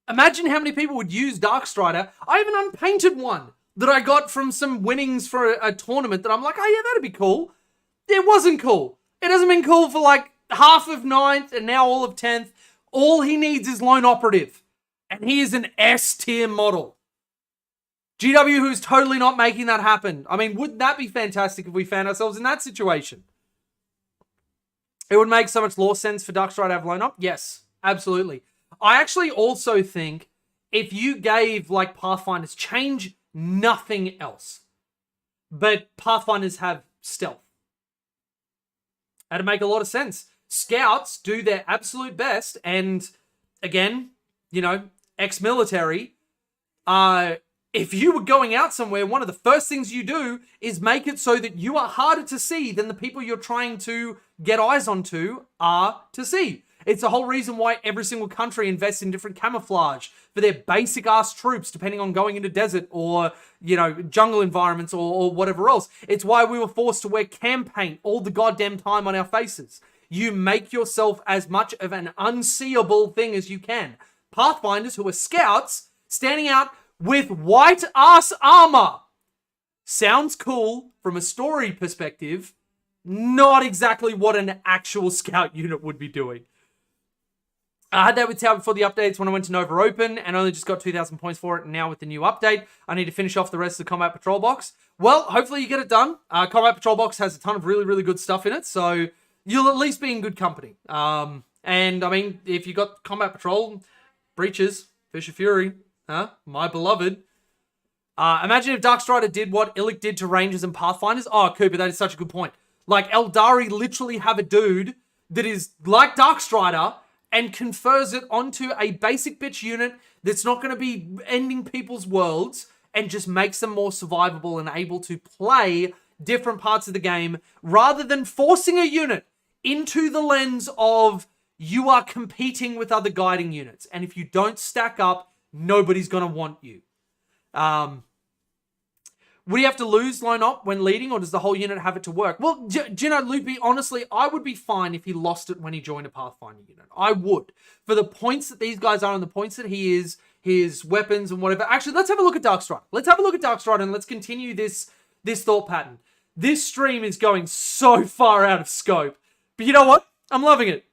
Imagine how many people would use Darkstrider. I have an unpainted one that I got from some winnings for a tournament that I'm like, oh yeah, that'd be cool. It wasn't cool. It hasn't been cool for half of 9th and now all of 10th. All he needs is lone operative. And he is an S tier model. GW, who's totally not making that happen. I mean, wouldn't that be fantastic if we found ourselves in that situation? It would make so much lore sense for Darkstrider to have lone op. Yes, absolutely. I actually also think if you gave Pathfinders, change nothing else, but Pathfinders have stealth. That'd make a lot of sense. Scouts do their absolute best, and again, ex-military, if you were going out somewhere, one of the first things you do is make it so that you are harder to see than the people you're trying to get eyes onto are to see. It's the whole reason why every single country invests in different camouflage for their basic ass troops, depending on going into desert or, jungle environments or whatever else. It's why we were forced to wear cam paint all the goddamn time on our faces. you make yourself as much of an unseeable thing as you can. Pathfinders, who are scouts, standing out with white ass armor. Sounds cool from a story perspective, not exactly what an actual scout unit would be doing. I had that with Tau before the updates when I went to Nova Open and only just got 2,000 points for it. And now with the new update, I need to finish off the rest of the Combat Patrol box. Well, hopefully you get it done. Combat Patrol box has a ton of really, really good stuff in it. So you'll at least be in good company. And I mean, if you got Combat Patrol, Breaches, Fish of Fury, my beloved. Imagine if Darkstrider did what Illic did to Rangers and Pathfinders. Oh, Cooper, that is such a good point. Like, Eldari literally have a dude that is like Darkstrider and confers it onto a basic bitch unit that's not going to be ending people's worlds and just makes them more survivable and able to play different parts of the game rather than forcing a unit into the lens of you are competing with other guiding units. And if you don't stack up, nobody's going to want you. Would he have to lose line up when leading, or does the whole unit have it to work? Well, do you know, Loopy, honestly, I would be fine if he lost it when he joined a Pathfinder unit. I would. For the points that these guys are and the points that he is, his weapons and whatever. Actually, let's have a look at Darkstrider. Let's have a look at Darkstrider and let's continue this thought pattern. This stream is going so far out of scope. But you know what? I'm loving it.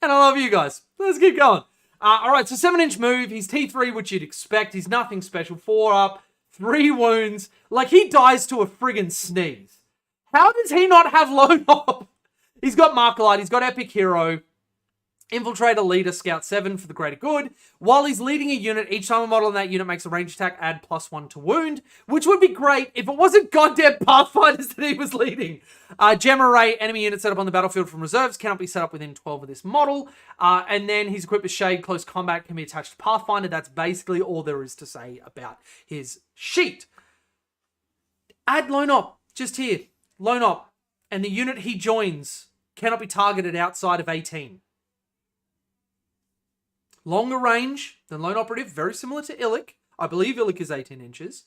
And I love you guys. Let's keep going. All right, so 7-inch move. He's T3, which you'd expect. He's nothing special. 4 up. 3 wounds. Like, he dies to a friggin' sneeze. How does he not have Lone Op? He's got Markalite. He's got Epic Hero. Infiltrator, Leader, Scout 7 for the greater good. While he's leading a unit, each time a model in that unit makes a range attack, add +1 to wound, which would be great if it wasn't goddamn Pathfinders that he was leading. Gem Array, enemy unit set up on the battlefield from reserves, cannot be set up within 12 of this model. And then he's equipped with Shade, close combat, can be attached to Pathfinder. That's basically all there is to say about his sheet. Add Lone Op, just here. Lone Op. And the unit he joins cannot be targeted outside of 18. Longer range than Lone Operative, very similar to Illic. I believe Illic is 18 inches.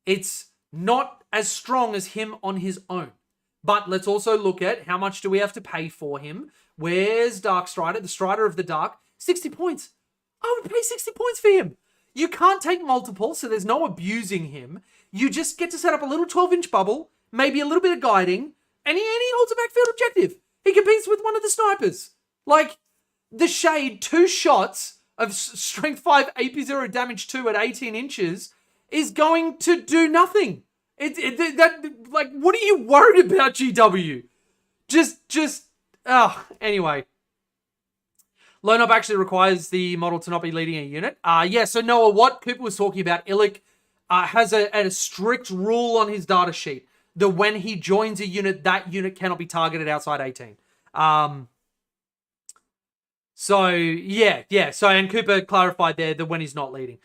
It's not as strong as him on his own. But let's also look at how much do we have to pay for him. Where's Darkstrider, the Strider of the Dark? 60 points. I would pay 60 points for him. You can't take multiple, so there's no abusing him. You just get to set up a little 12-inch bubble, maybe a little bit of guiding, and he holds a backfield objective. He competes with one of the snipers. Like, the Shade, 2 shots of strength 5, AP 0, damage 2 at 18 inches is going to do nothing. Like, what are you worried about, GW? Anyway. Lone Op actually requires the model to not be leading a unit. Yeah, so Noah, what Cooper was talking about, Illic has a strict rule on his data sheet that when he joins a unit, that unit cannot be targeted outside 18. So, yeah. So, and Cooper clarified there that when he's not leading.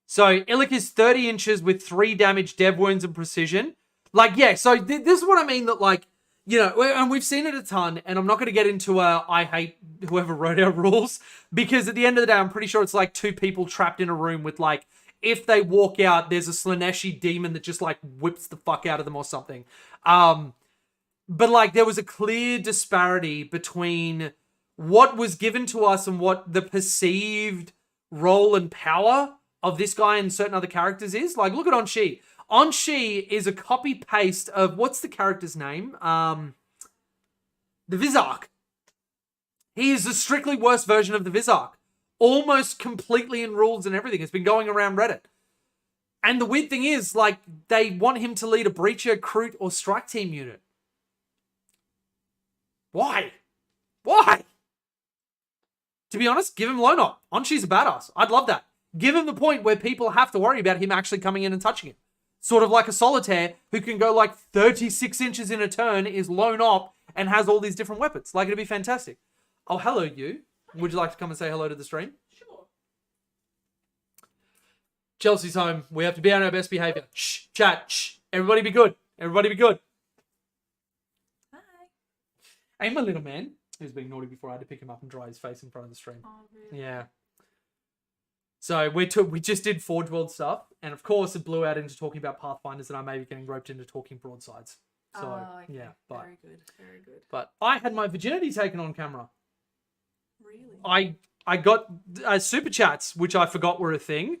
So, Illic is 30 inches with 3 damage, dev wounds, and precision. Like, yeah, so this is what I mean that, like, you know, and we've seen it a ton, and I'm not going to get into I hate whoever wrote our rules, because at the end of the day, I'm pretty sure it's like 2 people trapped in a room with, like, if they walk out, there's a Slaneshi demon that just, like, whips the fuck out of them or something. But, like, there was a clear disparity between what was given to us and what the perceived role and power of this guy and certain other characters is. Like, look at Onshi. Onshi is a copy-paste of, what's the character's name? The Vizark. He is a strictly worse version of the Vizark. Almost completely in rules and everything. It's been going around Reddit. And the weird thing is, like, they want him to lead a Breacher, Crute, or Strike Team unit. Why? Why? To be honest, give him Lone Op. Onshi's a badass. I'd love that. Give him the point where people have to worry about him actually coming in and touching him. Sort of like a Solitaire who can go like 36 inches in a turn, is Lone Op, and has all these different weapons. Like, it'd be fantastic. Oh, hello, you. Would you like to come and say hello to the stream? Sure. Chelsea's home. We have to be on our best behavior. Shh, chat, shh. Everybody be good. Everybody be good. Hi. Hey, my little man. He was being naughty before I had to pick him up and dry his face in front of the stream. Oh, really? Yeah. So we just did Forge World stuff, and of course it blew out into talking about Pathfinders, and I may be getting roped into talking broadsides. So, okay. yeah. But, Very good. Very good. but I had my virginity taken on camera. Really? I got super chats, which I forgot were a thing.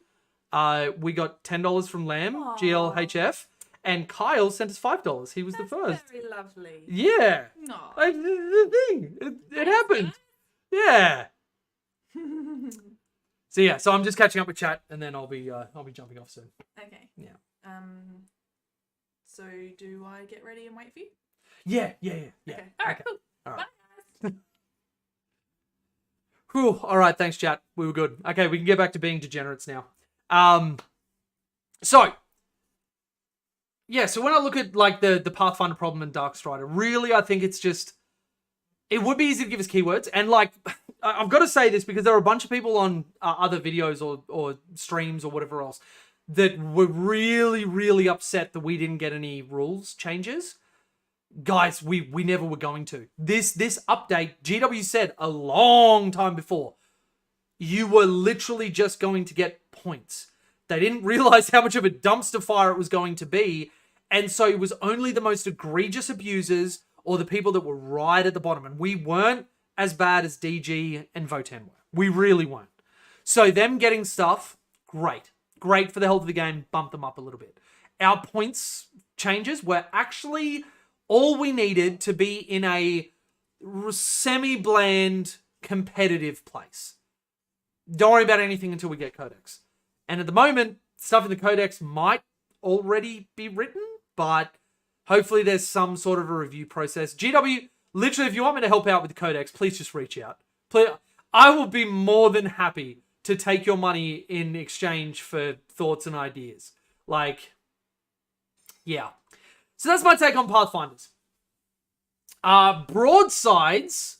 We got $10 from Lamb, Aw. GLHF, and Kyle sent us $5. He was the first. Very lovely. Yeah. No. The thing. It happened. Yeah. So yeah, so I'm just catching up with chat, and then I'll be jumping off soon. Okay. Yeah. So do I get ready and wait for you? Yeah. Okay. All right. Cool. All right. Bye, guys. Whew. All right, thanks, chat. We were good. Okay, we can get back to being degenerates now. So yeah, so when I look at like the Pathfinder problem in Darkstrider, really, I think it's just it would be easy to give us keywords, and like I've got to say this because there are a bunch of people on other videos or streams or whatever else that were really, really upset that we didn't get any rules changes. Guys, we never were going to. This update, GW said a long time before, you were literally just going to get points. They didn't realize how much of a dumpster fire it was going to be, and so it was only the most egregious abusers or the people that were right at the bottom, and we weren't as bad as DG and Votan were. We really weren't. So them getting stuff, great. Great for the health of the game, bump them up a little bit. Our points changes were actually all we needed to be in a semi-bland, competitive place. Don't worry about anything until we get Codex. And at the moment, stuff in the Codex might already be written, but hopefully there's some sort of a review process. GW, literally, if you want me to help out with the Codex, please just reach out. Please, I will be more than happy to take your money in exchange for thoughts and ideas. Like, yeah. So that's my take on Pathfinders. Broadsides.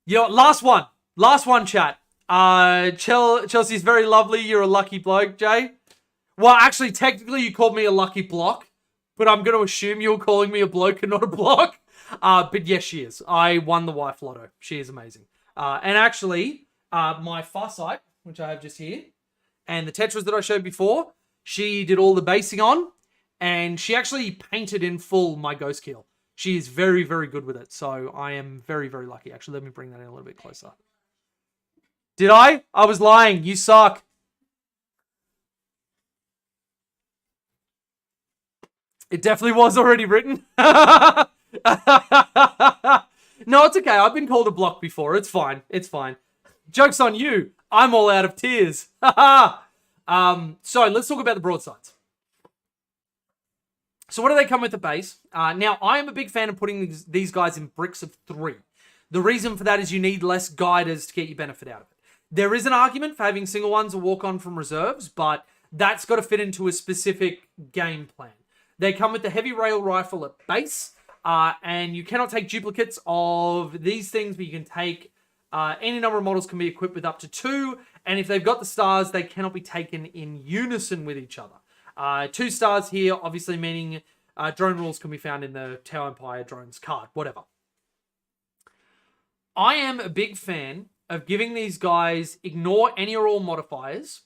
You know, last one, chat. Chelsea's very lovely. You're a lucky bloke, Jay. Well, actually, technically, you called me a lucky block, but I'm going to assume you're calling me a bloke and not a block. But yes, she is. I won the wife lotto. She is amazing. And actually, my Farsight, which I have just here, and the Tetras that I showed before, she did all the basing on, and she actually painted in full my Ghost Kill. She is very, very good with it. So I am very, very lucky. Actually, let me bring that in a little bit closer. Did I? I was lying. You suck. It definitely was already written. No, it's okay. I've been called a block before. It's fine. It's fine. Joke's on you. I'm all out of tears. So let's talk about the broadsides. So what do they come with the base? Now, I am a big fan of putting these guys in bricks of 3. The reason for that is you need less guiders to get your benefit out of it. There is an argument for having single ones or walk on from reserves, but that's got to fit into a specific game plan. They come with the heavy rail rifle at base, and you cannot take duplicates of these things, but you can take any number of models can be equipped with up to 2, and if they've got the stars, they cannot be taken in unison with each other. 2 stars here, obviously meaning drone rules can be found in the Tau Empire drones card, whatever. I am a big fan of giving these guys ignore any or all modifiers,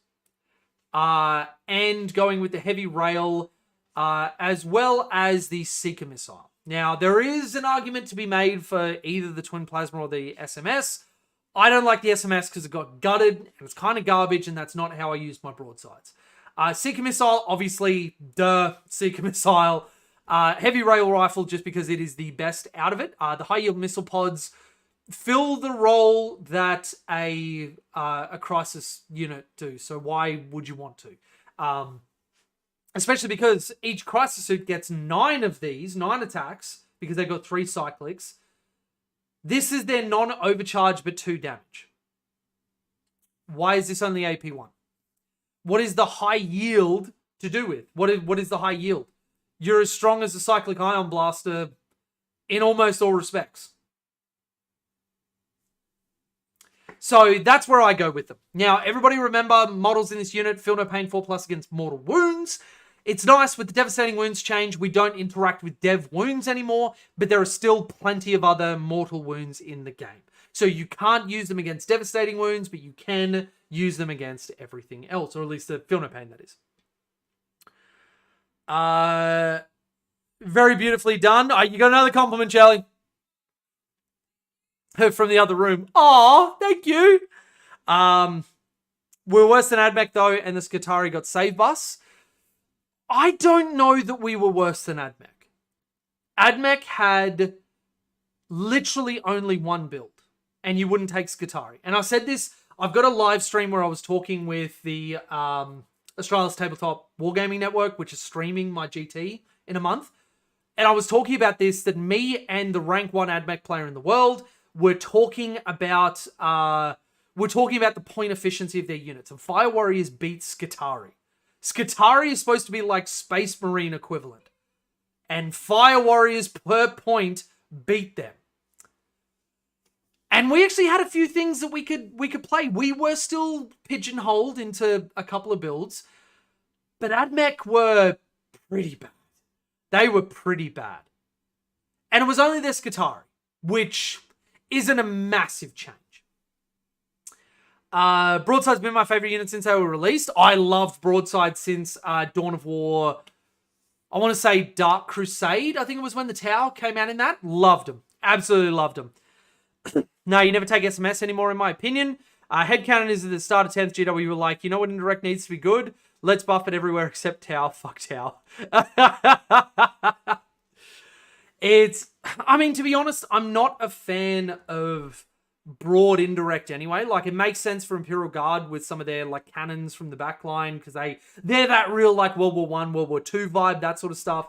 and going with the heavy rail, as well as the Seeker missile. Now, there is an argument to be made for either the Twin Plasma or the SMS. I don't like the SMS because it got gutted, and it's kind of garbage, and that's not how I use my broadsides. Seeker missile, obviously, Seeker missile. Heavy rail rifle, just because it is the best out of it. The high yield missile pods fill the role that a crisis unit do. So why would you want to? Especially because each crisis suit gets 9 of these, 9 attacks, because they've got 3 cyclics. This is their non-overcharge but 2 damage. Why is this only AP1? What is the high yield to do with? What is the high yield? You're as strong as a cyclic ion blaster in almost all respects. So that's where I go with them. Now, everybody remember, models in this unit, feel no pain 4+ against mortal wounds. It's nice with the devastating wounds change, we don't interact with dev wounds anymore, but there are still plenty of other mortal wounds in the game. So you can't use them against devastating wounds, but you can use them against everything else, or at least the feel no pain, that is. Very beautifully done. You got another compliment, Charlie. From the other room. Oh, thank you. We're worse than AdMech, though, and the Skitarii got save bus. I don't know that we were worse than AdMech. AdMech had literally only one build, and you wouldn't take Skitarii. And I said this, I've got a live stream where I was talking with the Australia's Tabletop Wargaming Network, which is streaming my GT in a month. And I was talking about this, that me and the rank 1 AdMech player in the world were talking about the point efficiency of their units. And Fire Warriors beat Skitarii. Skitarii is supposed to be like Space Marine equivalent. And Fire Warriors per point beat them. And we actually had a few things that we could play. We were still pigeonholed into a couple of builds. But AdMech were pretty bad. They were pretty bad. And it was only their Skitarii, which isn't a massive change. Broadside's been my favorite unit since they were released. I loved Broadside since Dawn of War. I want to say Dark Crusade. I think it was when the Tower came out in that. Loved them. Absolutely loved them. No, you never take SMS anymore, in my opinion. Headcanon is at the start of 10th GW. Were like, you know what indirect needs to be good? Let's buff it everywhere except Tower. Fuck Tower. I mean, to be honest, I'm not a fan of broad indirect anyway. Like, it makes sense for Imperial Guard with some of their like cannons from the back line, because they're that real like World War I, World War II vibe, that sort of stuff.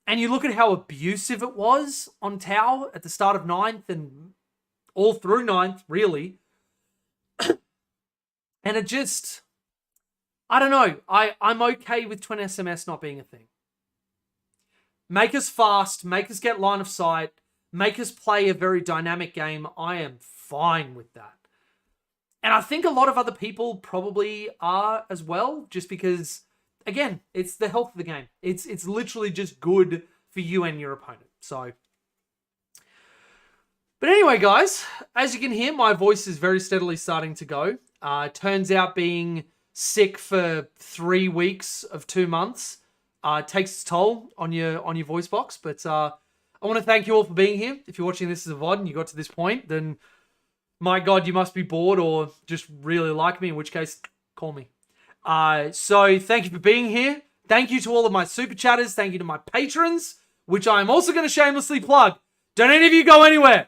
And you look at how abusive it was on Tau at the start of 9th and all through 9th, really. And it just, I don't know. I'm okay with Twin SMS not being a thing. Make us fast, make us get line of sight, make us play a very dynamic game. I am fine with that. And I think a lot of other people probably are as well, just because, again, it's the health of the game. It's literally just good for you and your opponent. So, but anyway, guys, as you can hear, my voice is very steadily starting to go. Turns out being sick for 3 weeks of 2 months takes its toll on your voice box. But I want to thank you all for being here. If you're watching this as a VOD and you got to this point, then my God, you must be bored or just really like me, in which case, call me. So thank you for being here. Thank you to all of my super chatters. Thank you to my patrons, which I'm also going to shamelessly plug. Don't any of you go anywhere.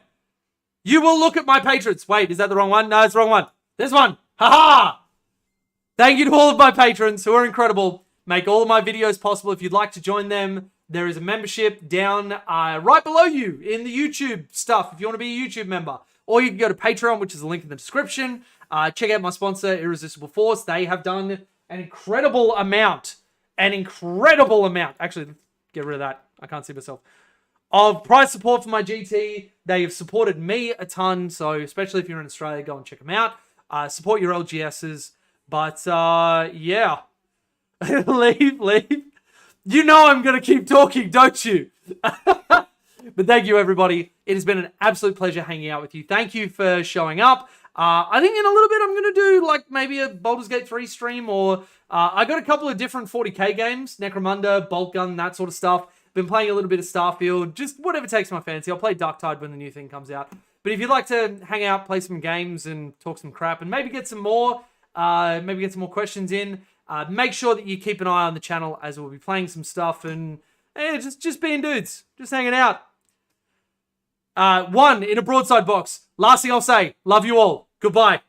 You will look at my patrons. Wait, is that the wrong one? No, it's the wrong one. This one. Haha! Thank you to all of my patrons who are incredible. Make all of my videos possible. If you'd like to join them, there is a membership down right below you in the YouTube stuff if you want to be a YouTube member. Or you can go to Patreon, which is a link in the description. Check out my sponsor, Irresistible Force. They have done an incredible amount. Actually, get rid of that. I can't see myself. Of price support for my GT. They have supported me a ton. So especially if you're in Australia, go and check them out. Support your LGSs. But yeah. leave. You know I'm going to keep talking, don't you? But thank you, everybody. It has been an absolute pleasure hanging out with you. Thank you for showing up. I think in a little bit I'm going to do like maybe a Baldur's Gate 3 stream, or I got a couple of different 40k games, Necromunda, Bolt Gun, that sort of stuff. Been playing a little bit of Starfield, just whatever takes my fancy. I'll play Darktide when the new thing comes out. But if you'd like to hang out, play some games and talk some crap and maybe get some more questions in, make sure that you keep an eye on the channel, as we'll be playing some stuff and just being dudes, just hanging out. One in a broadside box. Last thing I'll say, love you all. Goodbye.